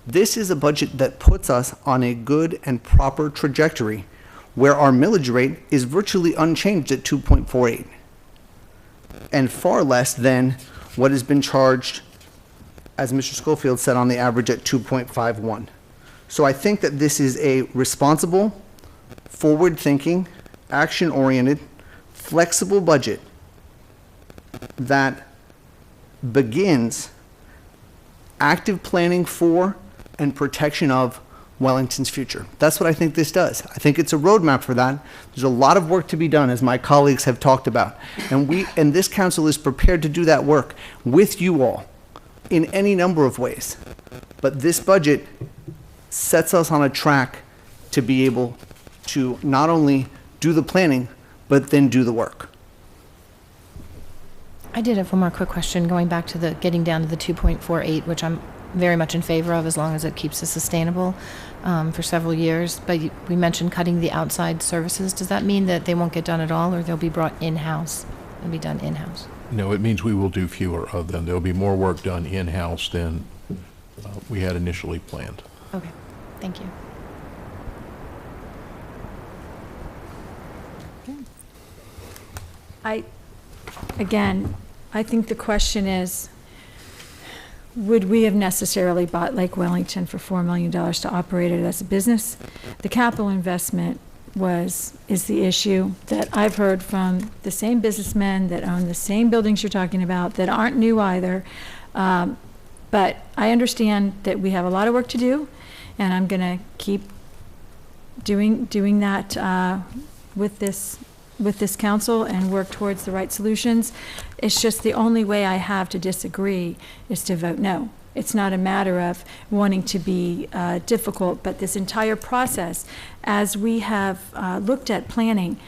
This is a budget that puts us on a good and proper trajectory where our millage rate is virtually unchanged at 2.48 and far less than what has been charged, as Mr. Schofield said, on the average at 2.51. So I think that this is a responsible, forward-thinking, action-oriented, flexible budget that begins active planning for and protection of Wellington's future. That's what I think this does. I think it's a roadmap for that. There's a lot of work to be done, as my colleagues have talked about. And this council is prepared to do that work with you all in any number of ways. But this budget sets us on a track to be able to not only do the planning, but then do the work. I did have one more quick question, going back to the getting down to the 2.48, which I'm very much in favor of as long as it keeps us sustainable for several years. But we mentioned cutting the outside services. Does that mean that they won't get done at all, or they'll be brought in-house? They'll be done in-house? No, it means we will do fewer of them. There'll be more work done in-house than we had initially planned. Okay, thank you. I think the question is, would we have necessarily bought Lake Wellington for $4 million to operate it as a business? The capital investment is the issue that I've heard from the same businessmen that own the same buildings you're talking about that aren't new either. But I understand that we have a lot of work to do, and I'm going to keep doing that with this council and work towards the right solutions. It's just the only way I have to disagree is to vote no. It's not a matter of wanting to be difficult, but this entire process, as we have looked at planning,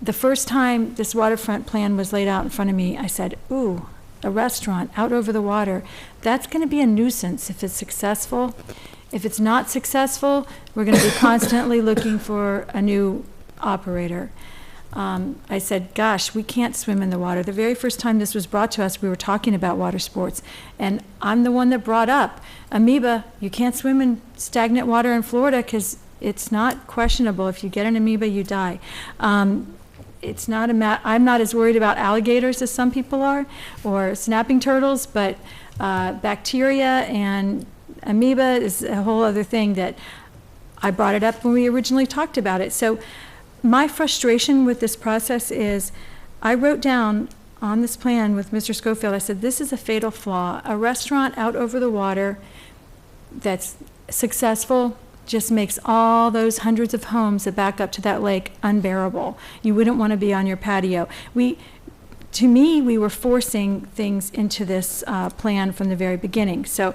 the first time this waterfront plan was laid out in front of me, I said, ooh, a restaurant out over the water, that's going to be a nuisance if it's successful. If it's not successful, we're going to be constantly looking for a new operator. I said, gosh, we can't swim in the water. The very first time this was brought to us, we were talking about water sports. And I'm the one that brought up amoeba. You can't swim in stagnant water in Florida because it's not questionable. If you get an amoeba, you die. It's not I'm not as worried about alligators as some people are, or snapping turtles, but bacteria and amoeba is a whole other thing that I brought it up when we originally talked about it. So my frustration with this process is I wrote down on this plan with Mr. Schofield, I said, this is a fatal flaw. A restaurant out over the water that's successful just makes all those hundreds of homes that back up to that lake unbearable. You wouldn't want to be on your patio. To me, we were forcing things into this plan from the very beginning. So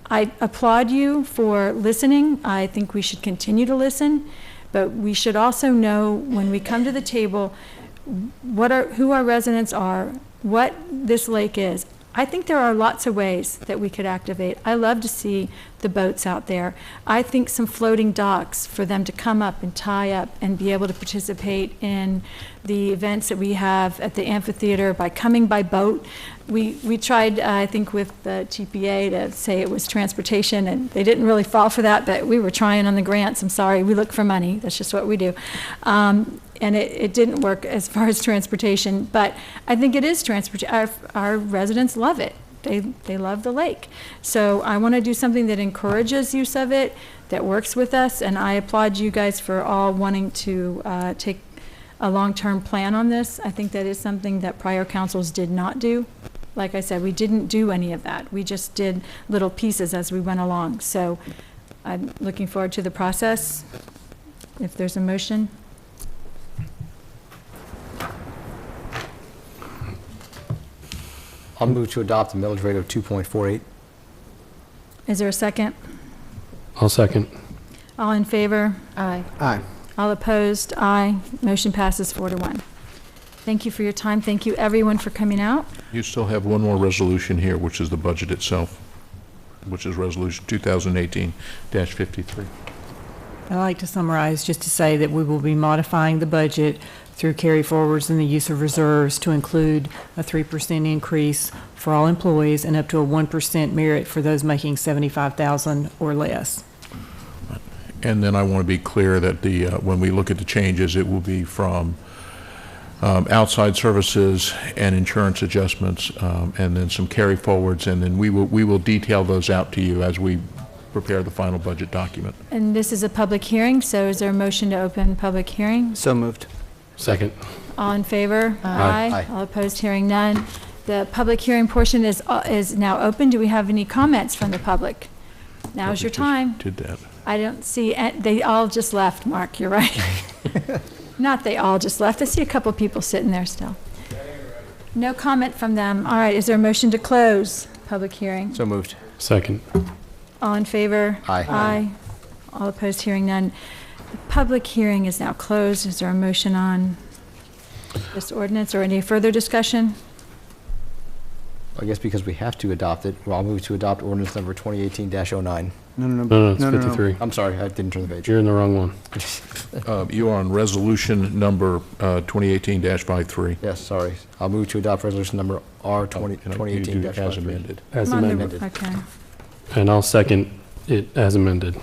I applaud you for listening. I think we should continue to listen. But we should also know when we come to the table who our residents are, what this lake is. I think there are lots of ways that we could activate. I love to see the boats out there. I think some floating docks for them to come up and tie up and be able to participate in the events that we have at the amphitheater by coming by boat. We tried, I think, with the TPA to say it was transportation, and they didn't really fall for that, but we were trying on the grants. I'm sorry, we look for money. That's just what we do. And it didn't work as far as transportation, but I think it is transportation. Our residents love it. They love the lake. So I want to do something that encourages use of it, that works with us, and I applaud you guys for all wanting to take a long-term plan on this. I think that is something that prior councils did not do. Like I said, we didn't do any of that. We just did little pieces as we went along. So I'm looking forward to the process. If there's a motion. I'll move to adopt a millage rate of 2.48. Is there a second? I'll second. All in favor? Aye. Aye. All opposed? Aye. Motion passes 4-1. Thank you for your time. Thank you, everyone, for coming out. You still have one more resolution here, which is the budget itself, which is Resolution 2018-53. I'd like to summarize just to say that we will be modifying the budget through carry forwards and the use of reserves to include a 3% increase for all employees and up to a 1% merit for those making $75,000 or less. And then I want to be clear that when we look at the changes, it will be from outside services and insurance adjustments, and then some carry forwards, and then we will detail those out to you as we prepare the final budget document. And this is a public hearing, so is there a motion to open public hearing? So moved. Second. All in favor? Aye. Aye. All opposed? Hearing none. The public hearing portion is now open. Do we have any comments from the public? Now's your time. Did that. I don't see, they all just left, Mark, you're right. Not they all just left. I see a couple people sitting there still. No comment from them. All right, is there a motion to close public hearing? So moved. Second. All in favor? Aye. Aye. All opposed? Hearing none. The public hearing is now closed. Is there a motion on this ordinance or any further discussion? I guess because we have to adopt it, well, I'll move to adopt ordinance number 2018-09. No, it's 53. I'm sorry, I didn't turn the page. You're in the wrong one. You are on resolution number 2018-53. Yes, sorry. I'll move to adopt resolution number R 2018-53. As amended. As Come on, amended. Okay. And I'll second it as amended.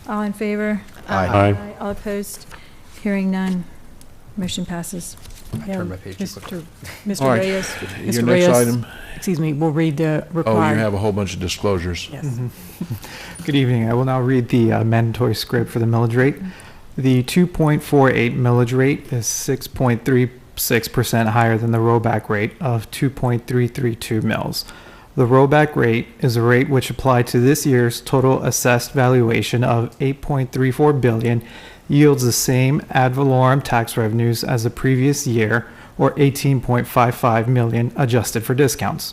All in favor? Aye. All opposed? Hearing none. Motion passes. I turned my page too quickly. Mr. All right. Reyes. Your Mr. next Reyes, item. excuse me, we'll read the Oh, required. you have a whole bunch of disclosures. Yes. Good evening. I will now read the mandatory script for the millage rate. The 2.48 millage rate is 6.36% higher than the rollback rate of 2.332 mils. The rollback rate is a rate which applied to this year's total assessed valuation of $8.34 billion yields the same ad valorem tax revenues as the previous year, or $18.55 million adjusted for discounts.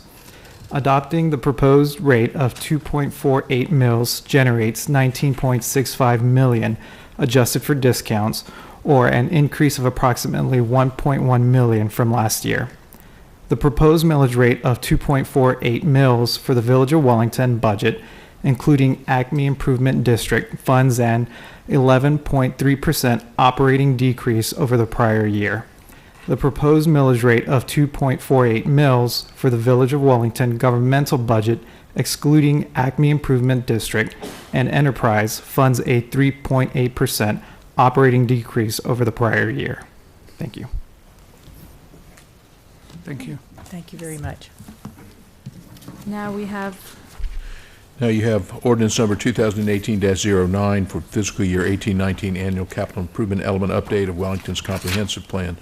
Adopting the proposed rate of 2.48 mils generates $19.65 million adjusted for discounts, or an increase of approximately $1.1 million from last year. The proposed millage rate of 2.48 mils for the Village of Wellington budget, including Acme Improvement District funds, an 11.3% operating decrease over the prior year. The proposed millage rate of 2.48 mils for the Village of Wellington governmental budget, excluding Acme Improvement District and Enterprise, funds a 3.8% operating decrease over the prior year. Thank you. Thank you. Thank you very much. Now we have, Now you have ordinance number 2018-09 for fiscal year 18-19 annual capital improvement element update of Wellington's comprehensive plan.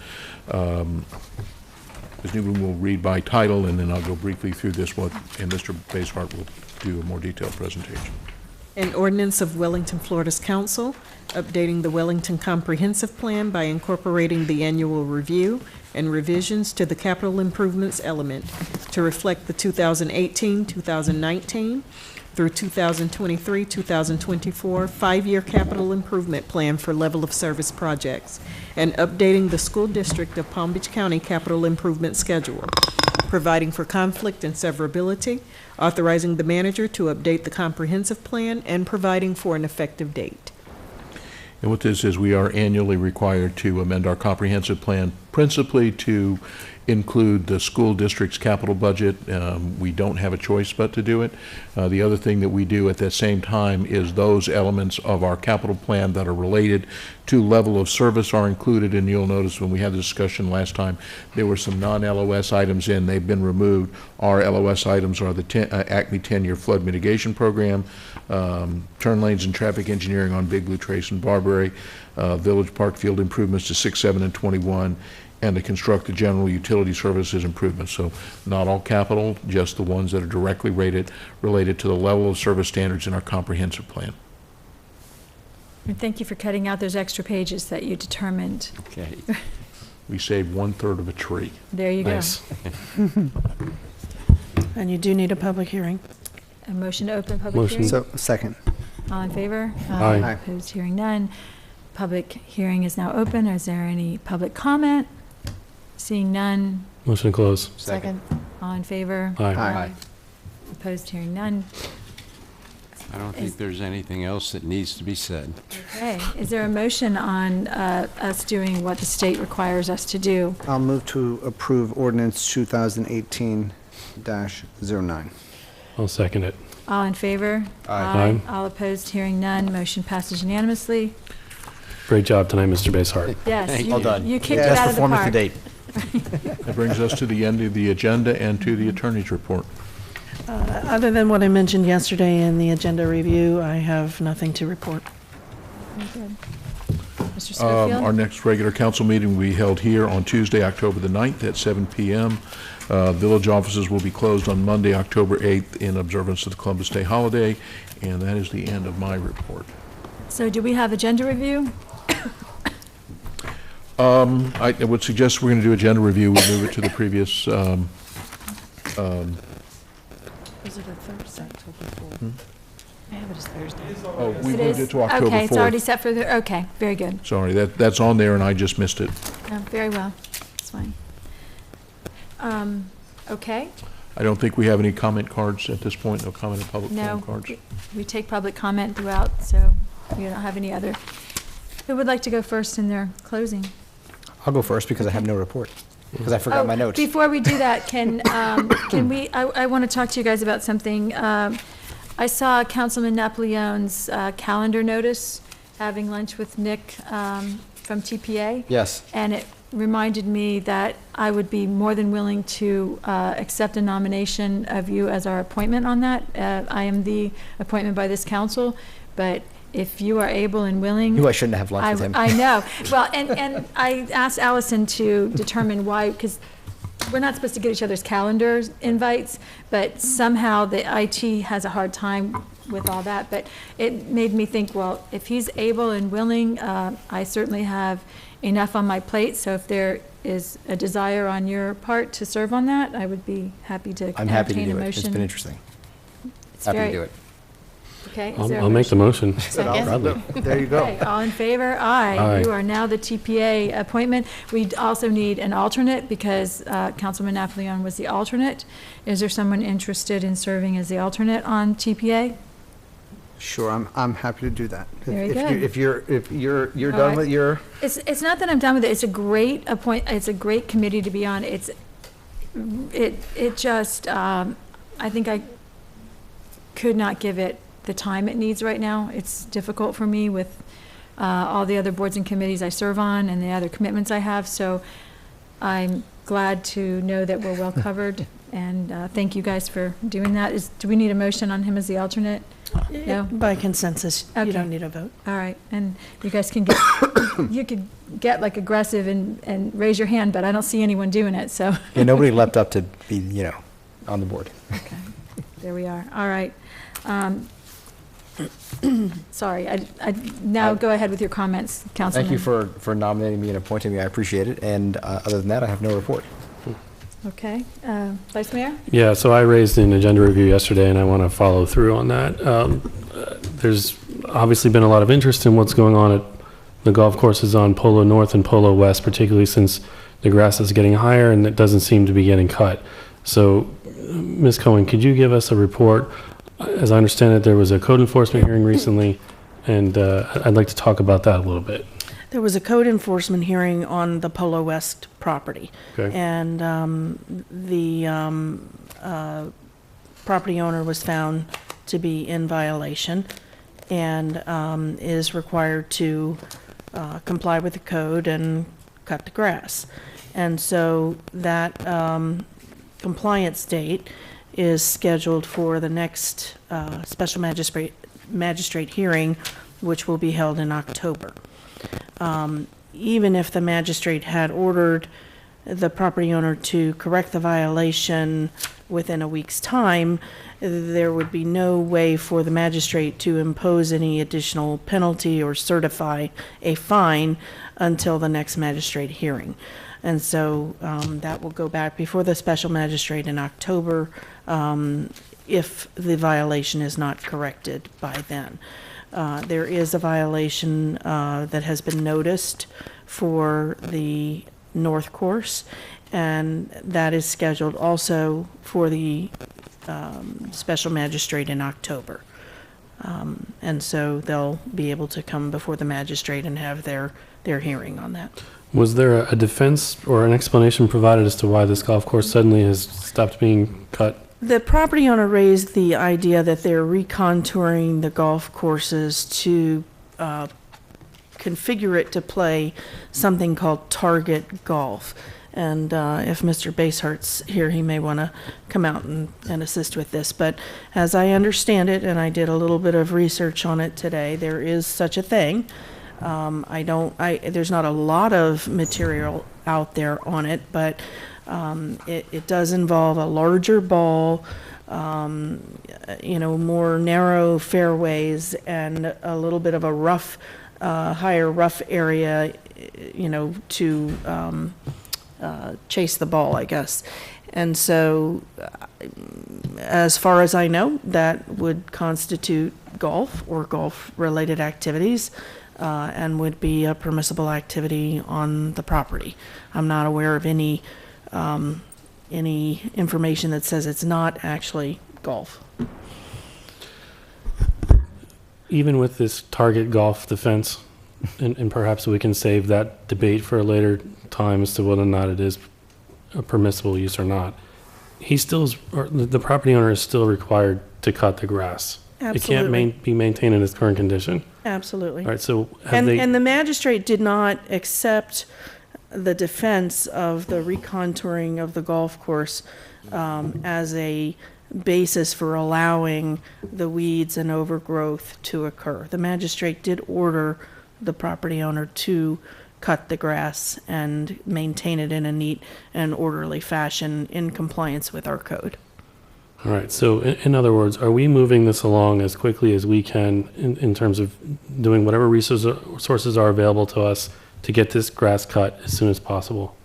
Ms. Newman will read by title, and then I'll go briefly through this one, and Mr. Basehart will do a more detailed presentation. An ordinance of Wellington, Florida's Council, updating the Wellington Comprehensive Plan by incorporating the annual review and revisions to the capital improvements element to reflect the 2018-2019 through 2023-2024 five-year capital improvement plan for level of service projects, and updating the school district of Palm Beach County capital improvement schedule, providing for conflict and severability, authorizing the manager to update the comprehensive plan, and providing for an effective date. And what this is, we are annually required to amend our comprehensive plan, principally to include the school district's capital budget. We don't have a choice but to do it. The other thing that we do at the same time is those elements of our capital plan that are related to level of service are included, and you'll notice when we had the discussion last time, there were some non-LOS items in. They've been removed. Our LOS items are the Acme 10-year flood mitigation program, turn lanes and traffic engineering on Big Blue Trace and Barbary, Village Park Field improvements to 6, 7, and 21, and to construct the general utility services improvements. So not all capital, just the ones that are directly related to the level of service standards in our comprehensive plan. And thank you for cutting out those extra pages that you determined. Okay. We saved 1/3 of a tree. There you Nice. go. And you do need a public hearing. A motion to open public hearing? So, second. All in favor? Aye. Opposed, hearing none. Public hearing is now open. Is there any public comment? Seeing none. Motion to close. Second. All in favor? Aye. Opposed, hearing none. I don't think there's anything else that needs to be said. Okay. Is there a motion on us doing what the state requires us to do? I'll move to approve ordinance 2018-09. I'll second it. All in favor? Aye. All opposed, hearing none. Motion passes unanimously. Great job tonight, Mr. Basehart. Yes. Well done. You kicked it out of the performance park. to date. That brings us to the end of the agenda and to the attorney's report. Other than what I mentioned yesterday in the agenda review, I have nothing to report. Very good. Mr. Schofield? Our next regular council meeting will be held here on Tuesday, October the 9th at 7 p.m. Village offices will be closed on Monday, October 8th in observance of the Columbus Day holiday, and that is the end of my report. So do we have agenda review? I would suggest we're going to do agenda review. We move it to the previous, Is it a Thursday? I have it as Thursday. oh, we It moved is? it to October 4th. Okay, it's already set for the, okay, very good. Sorry, that's on there and I just missed it. Very well. It's fine. Okay, I don't think we have any comment cards at this point, no comment or public no, forum cards. we take public comment throughout, so we don't have any other. Who would like to go first in their closing? I'll go first because I have no report, because I forgot my notes. Before we do that, can we, I want to talk to you guys about something. I saw Councilman Napoleon's calendar notice, having lunch with Nick from TPA. Yes. And it reminded me that I would be more than willing to accept a nomination of you as our appointment on that. I am the appointment by this council, but if you are able and willing. Knew I shouldn't have lunch with him. I know. Well, and I asked Allison to determine why, because we're not supposed to get each other's calendar invites, but somehow the IT has a hard time with all that. But it made me think, well, if he's able and willing, I certainly have enough on my plate. So if there is a desire on your part to serve on that, I would be happy to I'm happy to entertain a do it. It's motion. been interesting. It's Happy very- to do it. Okay. is there a I'll make the motion. Second. There you go. Okay, all in favor? Aye. Aye. You are now the TPA appointment. We also need an alternate because Councilman Napoleon was the alternate. Is there someone interested in serving as the alternate on TPA? Sure, I'm happy to do that. Very If good. you- If you're All done right. with your, It's not that I'm done with it. It's a great it's a great committee to be on. It just, I think I could not give it the time it needs right now. It's difficult for me with all the other boards and committees I serve on and the other commitments I have. So I'm glad to know that we're well covered. And thank you guys for doing that. Do we need a motion on him as the alternate? No? By consensus, you Okay. don't need a vote. All right, and you guys can get, you could get like aggressive and raise your hand, but I don't see anyone doing it, so. Yeah, nobody leapt up to be, on the board. Okay, there we are, all right. Sorry, now go ahead with your comments, Councilman. Thank you for nominating me and appointing me. I appreciate it. And other than that, I have no report. Okay, Vice Mayor? Yeah, so I raised an agenda review yesterday, and I want to follow through on that. There's obviously been a lot of interest in what's going on at the golf courses on Polo North and Polo West, particularly since the grass is getting higher and it doesn't seem to be getting cut. So, Ms. Cohen, could you give us a report? As I understand it, there was a code enforcement hearing recently, and I'd like to talk about that a little bit. There was a code enforcement hearing on the Polo West property. Okay. And the property owner was found to be in violation and is required to comply with the code and cut the grass. And so that compliance date is scheduled for the next special magistrate hearing, which will be held in October. Even if the magistrate had ordered the property owner to correct the violation within a week's time, there would be no way for the magistrate to impose any additional penalty or certify a fine until the next magistrate hearing. And so that will go back before the special magistrate in October if the violation is not corrected by then. There is a violation that has been noticed for the north course, and that is scheduled also for the special magistrate in October. And so they'll be able to come before the magistrate and have their hearing on that. Was there a defense or an explanation provided as to why this golf course suddenly has stopped being cut? The property owner raised the idea that they're recontouring the golf courses to configure it to play something called target golf. And if Mr. Basehart's here, he may want to come out and assist with this. But as I understand it, and I did a little bit of research on it today, there is such a thing. There's not a lot of material out there on it, but it does involve a larger ball, more narrow fairways, and a little bit of a rough, higher rough area, to chase the ball, I guess. And so, as far as I know, that would constitute golf or golf-related activities. And would be a permissible activity on the property. I'm not aware of any information that says it's not actually golf. Even with this target golf defense, and perhaps we can save that debate for a later time as to whether or not it is a permissible use or not, the property owner is still required to cut the grass. Absolutely. It can't be maintained in its current condition. Absolutely. All right, so and the magistrate did not accept the defense of the recontouring of the golf course as a basis for allowing the weeds and overgrowth to occur. The magistrate did order the property owner to cut the grass and maintain it in a neat and orderly fashion in compliance with our code. All right, so in other words, are we moving this along as quickly as we can in terms of doing whatever resources are available to us to get this grass cut as soon as possible?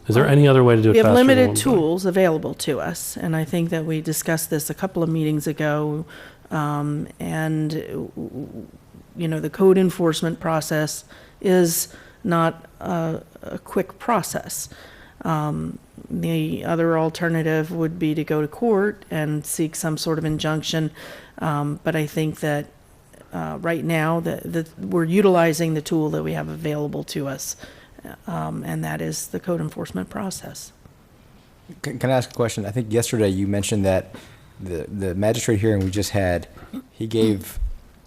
Is there any other way to do it faster? We have limited tools available to us, and I think that we discussed this a couple of meetings ago, and the code enforcement process is not a quick process. The other alternative would be to go to court and seek some sort of injunction. But I think that right now that we're utilizing the tool that we have available to us, and that is the code enforcement process. Can I ask a question? I think yesterday you mentioned that the magistrate hearing we just had, he gave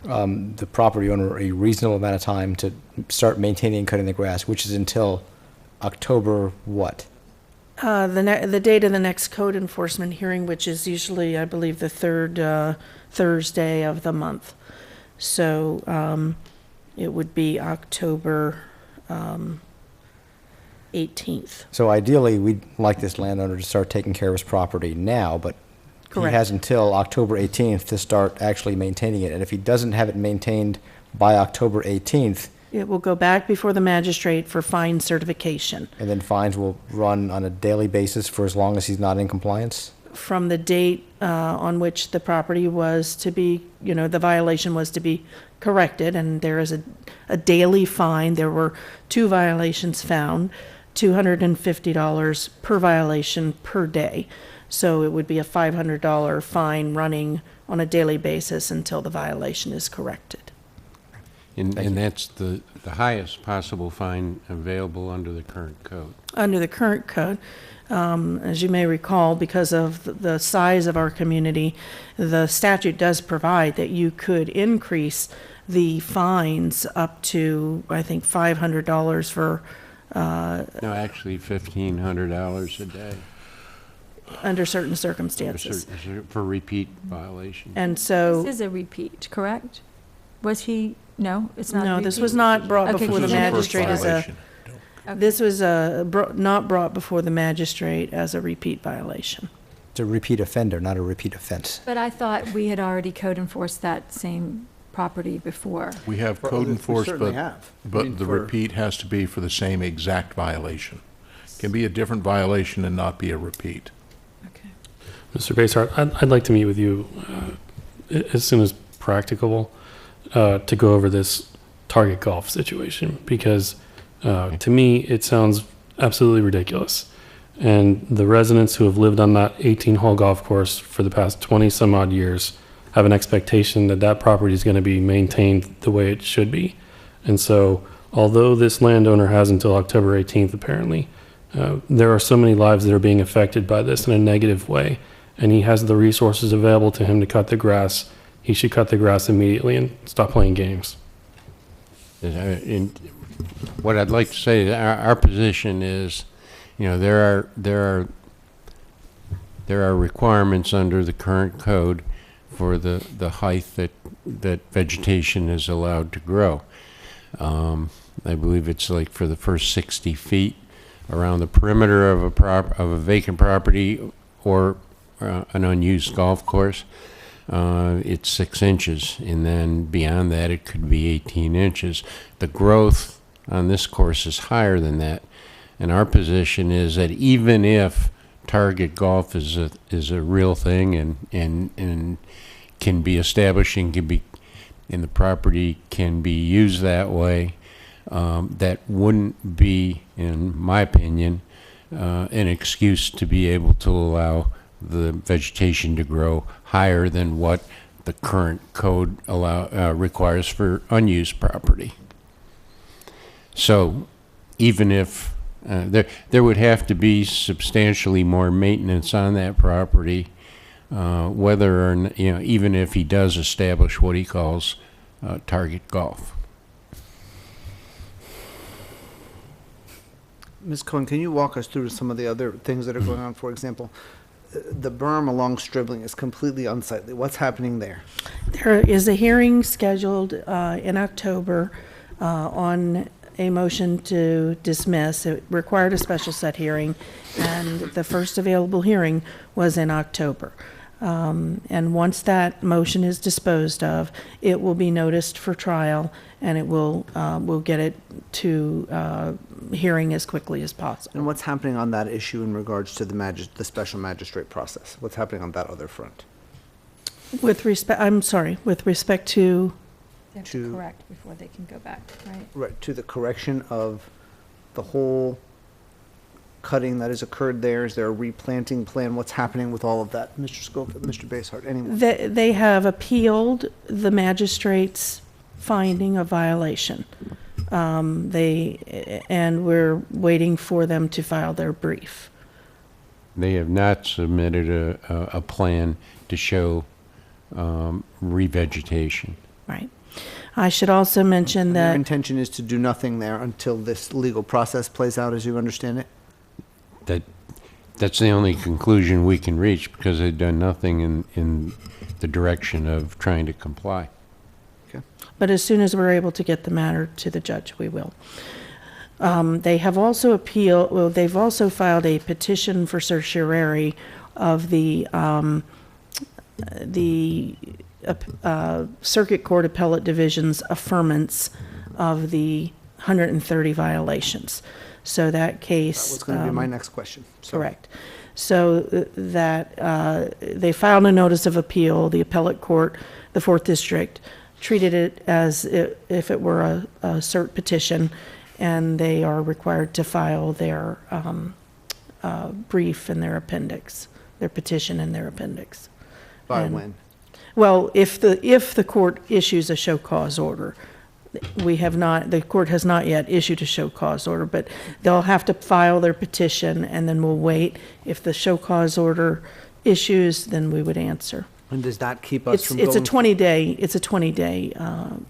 the property owner a reasonable amount of time to start maintaining and cutting the grass, which is until October what? The date of the next code enforcement hearing, which is usually, I believe, the third Thursday of the month. So it would be October 18th. So ideally, we'd like this landowner to start taking care of his property now, but Correct. He has until October 18th to start actually maintaining it. And if he doesn't have it maintained by October 18th, it will go back before the magistrate for fine certification. And then fines will run on a daily basis for as long as he's not in compliance? From the date on which the property was to be, the violation was to be corrected, and there is a daily fine. There were 2 violations found, $250 per violation per day. So it would be a $500 fine running on a daily basis until the violation is corrected. And that's the highest possible fine available under the current code. Under the current code, as you may recall, because of the size of our community, the statute does provide that you could increase the fines up to, I think, $500 for... No, actually $1,500 a day. Under certain circumstances. For repeat violation. And so... This is a repeat, correct? Was he, no, it's not a No, repeat? this was not brought Okay, before the he's in a magistrate as a... violation. This was not brought before the magistrate as a repeat violation. It's a repeat offender, not a repeat offense. But I thought we had already code enforced that same property before. We have Well, code we enforced, certainly have. I mean, but the for- repeat has to be for the same exact violation. Can be a different violation and not be a repeat. Mr. Basehart, I'd like to meet with you as soon as practicable to go over this Target Golf situation, because to me, it sounds absolutely ridiculous. And the residents who have lived on that 18-hole golf course for the past 20 some odd years have an expectation that that property is going to be maintained the way it should be. And so, although this landowner has until October 18th, apparently, there are so many lives that are being affected by this in a negative way, and he has the resources available to him to cut the grass. He should cut the grass immediately and stop playing games. What I'd like to say, our position is, there are requirements under the current code for the height that vegetation is allowed to grow. I believe it's like for the first 60 feet around the perimeter of a vacant property or an unused golf course. It's 6 inches, and then beyond that it could be 18 inches. The growth on this course is higher than that, and our position is that even if target golf is a real thing and can be established and the property can be used that way, that wouldn't be, in my opinion, an excuse to be able to allow the vegetation to grow higher than what the current code requires for unused property. So even if there would have to be substantially more maintenance on that property, whether or not, even if he does establish what he calls target golf. Ms. Cohen, can you walk us through some of the other things that are going on? For example, the berm along Stribling is completely unsightly. What's happening there? There is a hearing scheduled in October on a motion to dismiss. It required a special set hearing, and the first available hearing was in October. And once that motion is disposed of, it will be noticed for trial, and it will we'll get it to hearing as quickly as possible. And what's happening on that issue in regards to the special magistrate process? What's happening on that other front? With respect to... They have to correct before they can go back, right? Right, to the correction of the whole cutting that has occurred there? Is there a replanting plan? What's happening with all of that? Mr. Schofield, Mr. Basehart, anyone? They have appealed the magistrate's finding of violation. And we're waiting for them to file their brief. They have not submitted a plan to show revegetation. Right. I should also mention that... Their intention is to do nothing there until this legal process plays out, as you understand it? That's the only conclusion we can reach, because they've done nothing in the direction of trying to comply. Okay. But as soon as we're able to get the matter to the judge, we will. They have also they've also filed a petition for certiorari of the Circuit Court Appellate Division's affirmance of the 130 violations. So that case... That was going to be my next question. Correct. So that they filed a notice of appeal. The appellate court, the 4th District, treated it as if it were a cert petition, and they are required to file their brief and their appendix, their petition and their appendix. By when? Well, if the court issues a show cause order, the court has not yet issued a show cause order, but they'll have to file their petition, and then we'll wait. If the show cause order issues, then we would answer. And does that keep us from It's a going? 20-day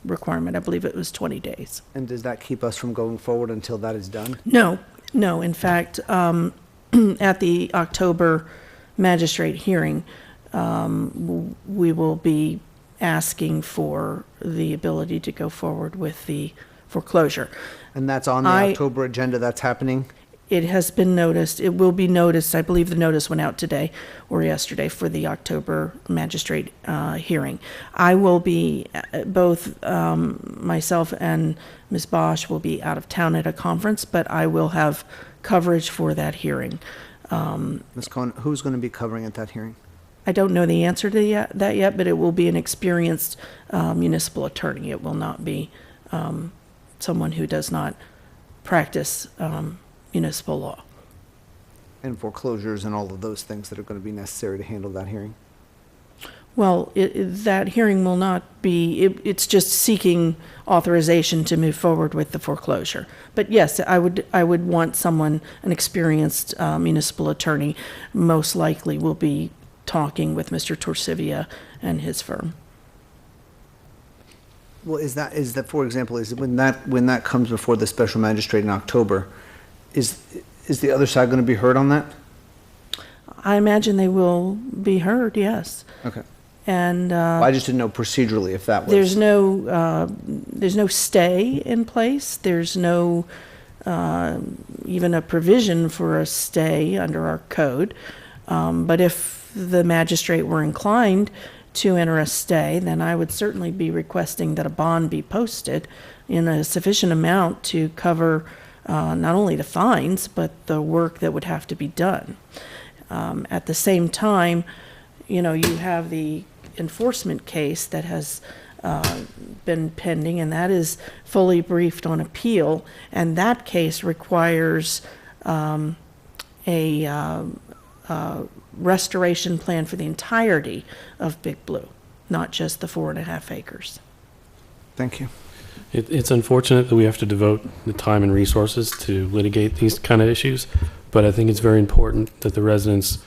requirement. I believe it was 20 days. And does that keep us from going forward until that is done? No. In fact, at the October magistrate hearing, we will be asking for the ability to go forward with the foreclosure. And that's on the October agenda, that's happening? It has been noticed. It will be noticed. I believe the notice went out today or yesterday for the October magistrate hearing. I will be, both myself and Ms. Bosch will be out of town at a conference, but I will have coverage for that hearing. Ms. Cohen, who's going to be covering at that hearing? I don't know the answer to that yet, but it will be an experienced municipal attorney. It will not be someone who does not practice municipal law. And foreclosures and all of those things that are going to be necessary to handle that hearing? Well, that hearing will not be, it's just seeking authorization to move forward with the foreclosure. But yes, I would want someone, an experienced municipal attorney, most likely will be talking with Mr. Torsivia and his firm. Well, is that, for example, when that comes before the special magistrate in October, is the other side going to be heard on that? I imagine they will be heard, yes. Okay. And I just didn't know procedurally if that was. There's no stay in place. There's no even a provision for a stay under our code. But if the magistrate were inclined to enter a stay, then I would certainly be requesting that a bond be posted in a sufficient amount to cover not only the fines, but the work that would have to be done. At the same time, you have the enforcement case that has been pending, and that is fully briefed on appeal, and that case requires a restoration plan for the entirety of Big Blue, not just the 4.5 acres. Thank you. It's unfortunate that we have to devote the time and resources to litigate these kind of issues, but I think it's very important that the residents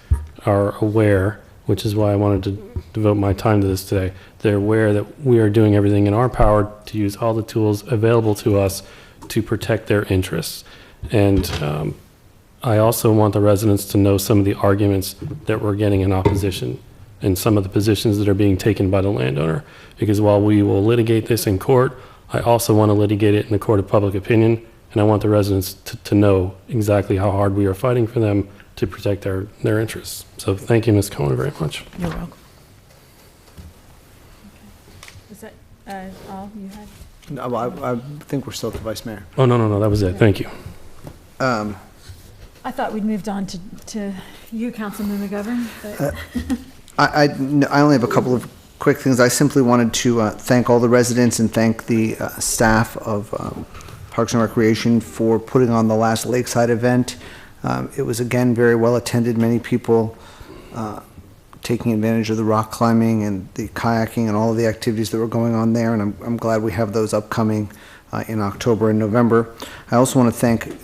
are aware, which is why I wanted to devote my time to this today. They're aware that we are doing everything in our power to use all the tools available to us to protect their interests. And I also want the residents to know some of the arguments that we're getting in opposition and some of the positions that are being taken by the landowner. Because while we will litigate this in court, I also want to litigate it in the court of public opinion, and I want the residents to know exactly how hard we are fighting for them to protect their interests. So thank you, Ms. Cohen, very much. You're welcome. Is that all you had? No, I think we're still at the vice mayor. Oh, no, that was it. Thank you. I thought we'd moved on to you, Councilman McGovern, but. I only have a couple of quick things. I simply wanted to thank all the residents and thank the staff of Parks and Recreation for putting on the last Lakeside event. It was, again, very well attended. Many people taking advantage of the rock climbing and the kayaking and all of the activities that were going on there, and I'm glad we have those upcoming in October and November. I also want to thank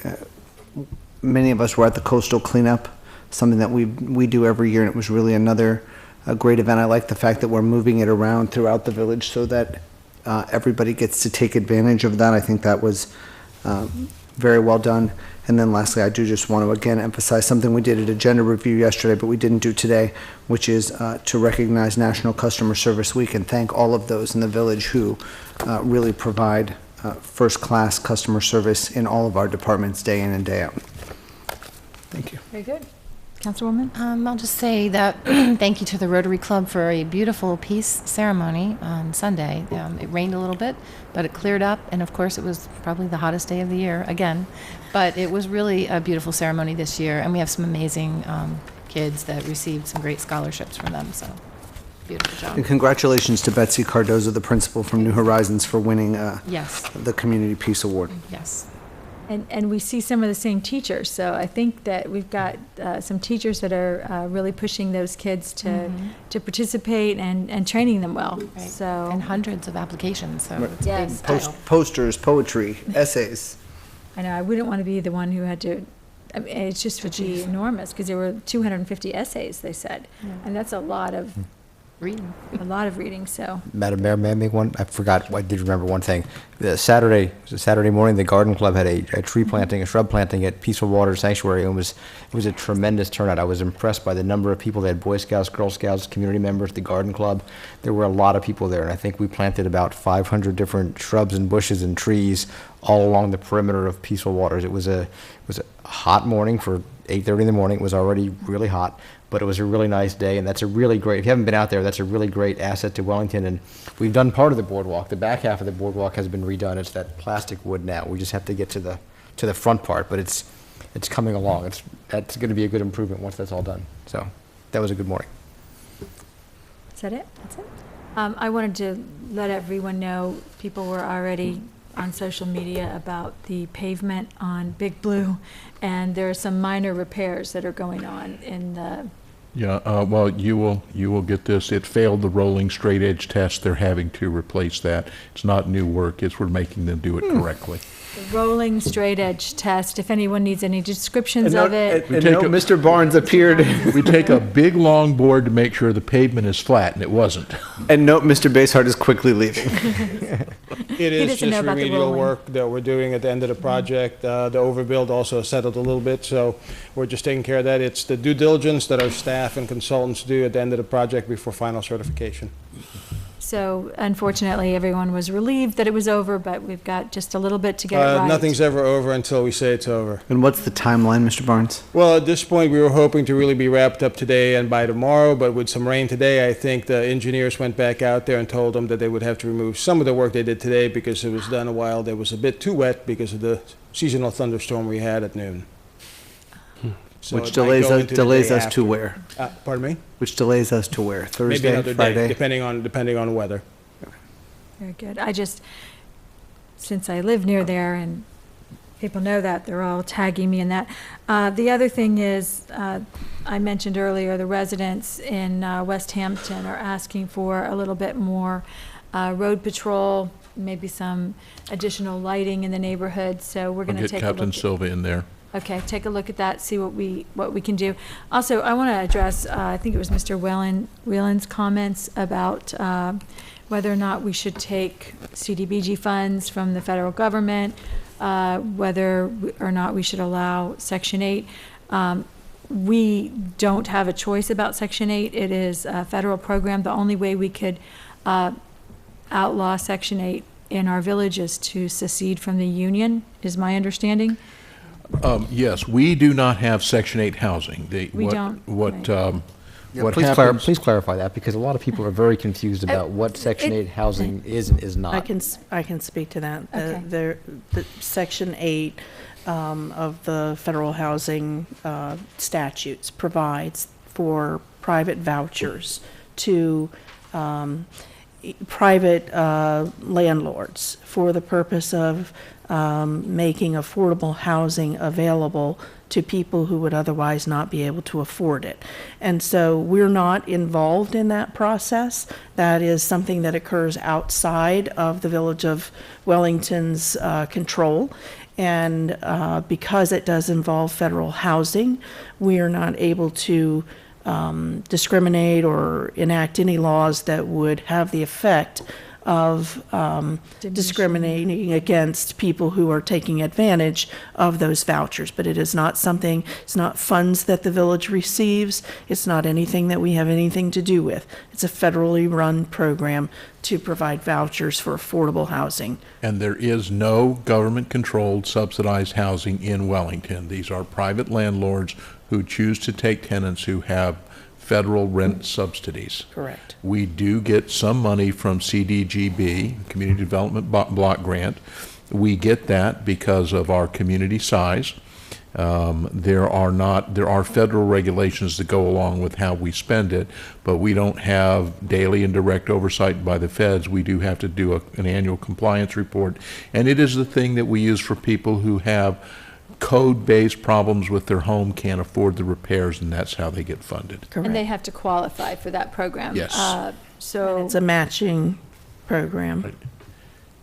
many of us were at the coastal cleanup, something that we do every year, and it was really another great event. I like the fact that we're moving it around throughout the village so that everybody gets to take advantage of that. I think that was very well done. And then lastly, I do just want to again emphasize something we did at Agenda Review yesterday, but we didn't do today, which is to recognize National Customer Service Week and thank all of those in the village who really provide first-class customer service in all of our departments day in and day out. Thank you. Very good. Councilwoman? I'll just say that thank you to the Rotary Club for a beautiful peace ceremony on Sunday. It rained a little bit, but it cleared up, and of course it was probably the hottest day of the year again. But it was really a beautiful ceremony this year, and we have some amazing kids that received some great scholarships from them, so beautiful job. And congratulations to Betsy Cardozo, the principal from New Horizons, for winning Yes. the Community Peace Award. Yes. And we see some of the same teachers, so I think that we've got some teachers that are really pushing those kids to participate and training them well, Right. so. And hundreds of applications, so it's a Yes. big title. Posters, poetry, essays. I know, I wouldn't want to be the one who had to, I mean, it's just would be enormous, because there were 250 essays, they said, and that's a lot of reading, so. Madam Mayor, may I make one? I forgot, I did remember one thing. Saturday morning, the garden club had a tree planting, a shrub planting at Peaceful Water Sanctuary. It was a tremendous turnout. I was impressed by the number of people. They had Boy Scouts, Girl Scouts, community members, the garden club. There were a lot of people there, and I think we planted about 500 different shrubs and bushes and trees all along the perimeter of Peaceful Waters. It was a hot morning for 8:30 in the morning. It was already really hot, but it was a really nice day, and that's a really great, if you haven't been out there, that's a really great asset to Wellington. And we've done part of the boardwalk. The back half of the boardwalk has been redone. It's that plastic wood now. We just have to get to the front part, but it's coming along. That's going to be a good improvement once that's all done. So that was a good morning. Is that it? That's it? I wanted to let everyone know, people were already on social media about the pavement on Big Blue, and there are some minor repairs that are going on in the. Yeah, well, you will get this. It failed the rolling straight edge test. They're having to replace that. It's not new work. We're making them do it correctly. The rolling straight edge test, if anyone needs any descriptions of it. Mr. Barnes appeared. We take a big, long board to make sure the pavement is flat, and it wasn't. And note, Mr. Basehart is quickly leaving. It is doesn't know just about the remedial rolling. work that we're doing at the end of the project. The overbuild also settled a little bit, so we're just taking care of that. It's the due diligence that our staff and consultants do at the end of the project before final certification. So unfortunately, everyone was relieved that it was over, but we've got just a little bit to get it right. Nothing's ever over until we say it's over. And what's the timeline, Mr. Barnes? Well, at this point, we were hoping to really be wrapped up today and by tomorrow, but with some rain today, I think the engineers went back out there and told them that they would have to remove some of the work they did today because it was done a while. It was a bit too wet because of the seasonal thunderstorm we had at noon. So Which it might delays go us, into the delays day us to after. where? Pardon me? Which delays us to where? Maybe Thursday, another Friday? day, depending on the weather. Very good. I just, since I live near there and people know that, they're all tagging me in that. The other thing is, I mentioned earlier, the residents in West Hampton are asking for a little bit more road patrol, maybe some additional lighting in the neighborhood, so we're going to I'll take get a look. Captain Silva in there. Okay, take a look at that, see what we can do. Also, I want to address, I think it was Mr. Whelan's comments about whether or not we should take CDBG funds from the federal government, whether or not we should allow Section 8. We don't have a choice about Section 8. It is a federal program. The only way we could outlaw Section 8 in our village is to secede from the union, is my understanding. Yes, we do not have Section 8 housing. We don't, right. What Please happens? please clarify that, because a lot of people are very confused about what Section 8 housing is and is not. I can speak to that. Okay. The Section 8 of the federal housing statutes provides for private vouchers to private landlords for the purpose of making affordable housing available to people who would otherwise not be able to afford it. And so we're not involved in that process. That is something that occurs outside of the Village of Wellington's control. And because it does involve federal housing, we are not able to discriminate or enact any laws that would have the effect of discriminating against people who are taking advantage of those vouchers. But it is not something, it's not funds that the village receives. It's not anything that we have anything to do with. It's a federally run program to provide vouchers for affordable housing. And there is no government-controlled subsidized housing in Wellington. These are private landlords who choose to take tenants who have federal rent subsidies. Correct. We do get some money from CDGB, Community Development Block Grant. We get that because of our community size. There are federal regulations that go along with how we spend it, but we don't have daily and direct oversight by the feds. We do have to do an annual compliance report, and it is the thing that we use for people who have code-based problems with their home, can't afford the repairs, and that's how they get funded. And they have to qualify for that program. Yes. So It's a matching program.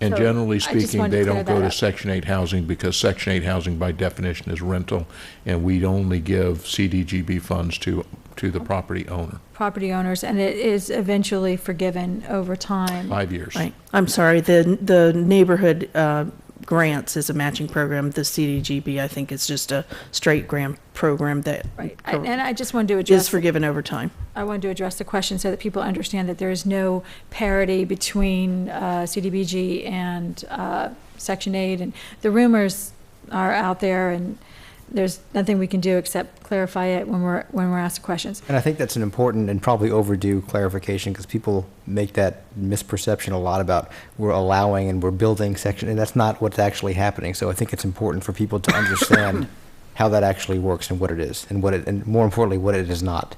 And So, generally I just speaking, wanted to they clear don't go that to up. Section 8 housing because Section 8 housing by definition is rental, and we only give CDGB funds to the property owner. property owners, and it is eventually forgiven over time. 5 years. Right. I'm sorry, the neighborhood grants is a matching program. The CDGB, I think, is just a straight grant program that And I just wanted to address. is forgiven over time. I wanted to address the question so that people understand that there is no parity between CDBG and Section 8, and the rumors are out there, and there's nothing we can do except clarify it when we're asked questions. And I think that's an important and probably overdue clarification, because people make that misperception a lot about we're allowing and we're building section, and that's not what's actually happening. So I think it's important for people to understand how that actually works and what it is, and more importantly, what it is not.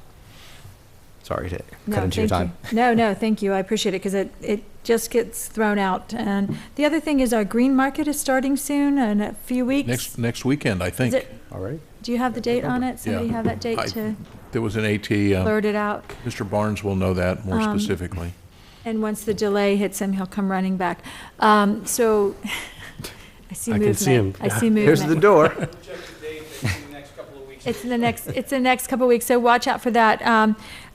Sorry to cut into your time. No, thank you. I appreciate it because it just gets thrown out. And the other thing is our green market is starting soon in a few weeks. Next weekend, I think. Is it- All right. Do you have the date on it? Somebody Yeah. have that date to There was an AT. blurt it out? Mr. Barnes will know that more specifically. And once the delay hits him, he'll come running back. So I see I can movement. see him. I see movement. Here's the door. It's in the next couple of weeks, so watch out for that.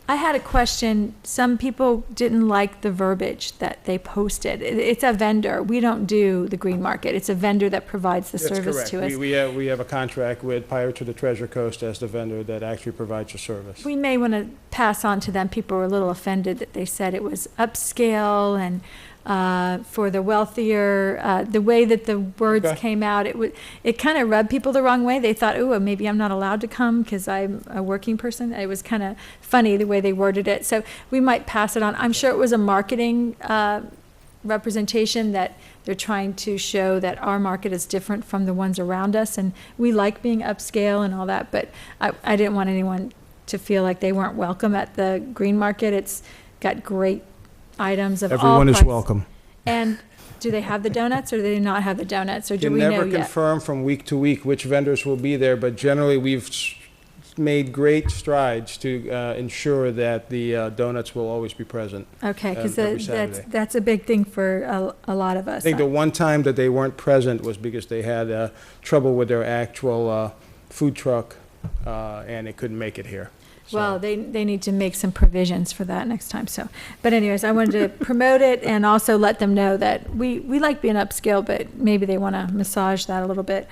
I had a question. Some people didn't like the verbiage that they posted. It's a vendor. We don't do the green market. It's a vendor that provides the That's service correct. to us. We have a contract with Pirates of the Treasure Coast as the vendor that actually provides the service. We may want to pass on to them. People were a little offended that they said it was upscale and for the wealthier. The way that the words Okay. came out, it kind of rubbed people the wrong way. They thought, "Ooh, maybe I'm not allowed to come because I'm a working person." It was kind of funny the way they worded it. So we might pass it on. I'm sure it was a marketing representation that they're trying to show that our market is different from the ones around us, and we like being upscale and all that. But I didn't want anyone to feel like they weren't welcome at the green market. It's got great items of all Everyone is prices. welcome. And do they have the donuts, or do they not have the donuts, or do Can we know never yet? confirm from week to week which vendors will be there, but generally, we've made great strides to ensure that the donuts will always be present. Okay, because every Saturday. that's a big thing for a lot of I us. think the one time that they weren't present was because they had trouble with their actual food truck, and they couldn't make it here. Well, they need to make some provisions for that next time, so. But anyways, I wanted to promote it and also let them know that we like being upscale, but maybe they want to massage that a little bit.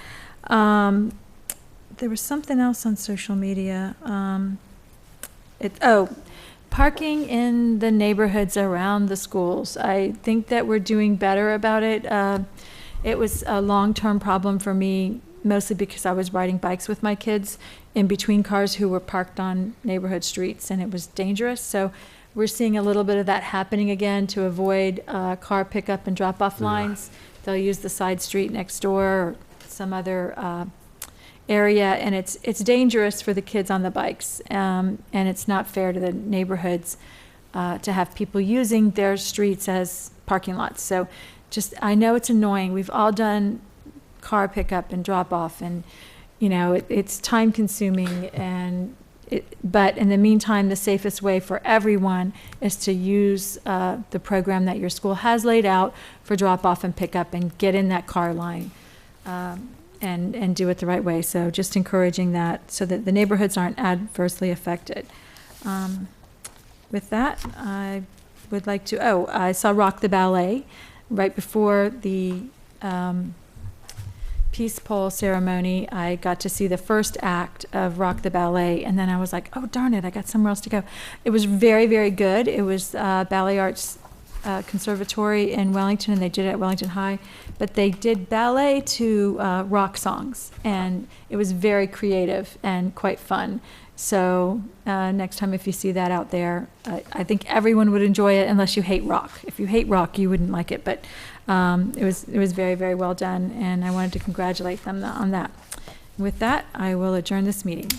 There was something else on social media. Parking in the neighborhoods around the schools. I think that we're doing better about it. It was a long-term problem for me, mostly because I was riding bikes with my kids in between cars who were parked on neighborhood streets, and it was dangerous. So we're seeing a little bit of that happening again to avoid car pickup and drop-off lines. They'll use the side street next door or some other area, and it's dangerous for the kids on the bikes, and it's not fair to the neighborhoods to have people using their streets as parking lots. So I know it's annoying. We've all done car pickup and drop off, and it's time consuming, but in the meantime, the safest way for everyone is to use the program that your school has laid out for drop off and pickup, and get in that car line and do it the right way. So just encouraging that so that the neighborhoods aren't adversely affected. With that, I would like to, I saw Rock the Ballet right before the Peace Pole ceremony. I got to see the first act of Rock the Ballet, and then I was like, oh, darn it, I got somewhere else to go. It was very, very good. It was Ballet Arts Conservatory in Wellington, and they did it at Wellington High, but they did ballet to rock songs, and it was very creative and quite fun. So next time if you see that out there, I think everyone would enjoy it unless you hate rock. If you hate rock, you wouldn't like it, but it was very, very well done, and I wanted to congratulate them on that. With that, I will adjourn this meeting.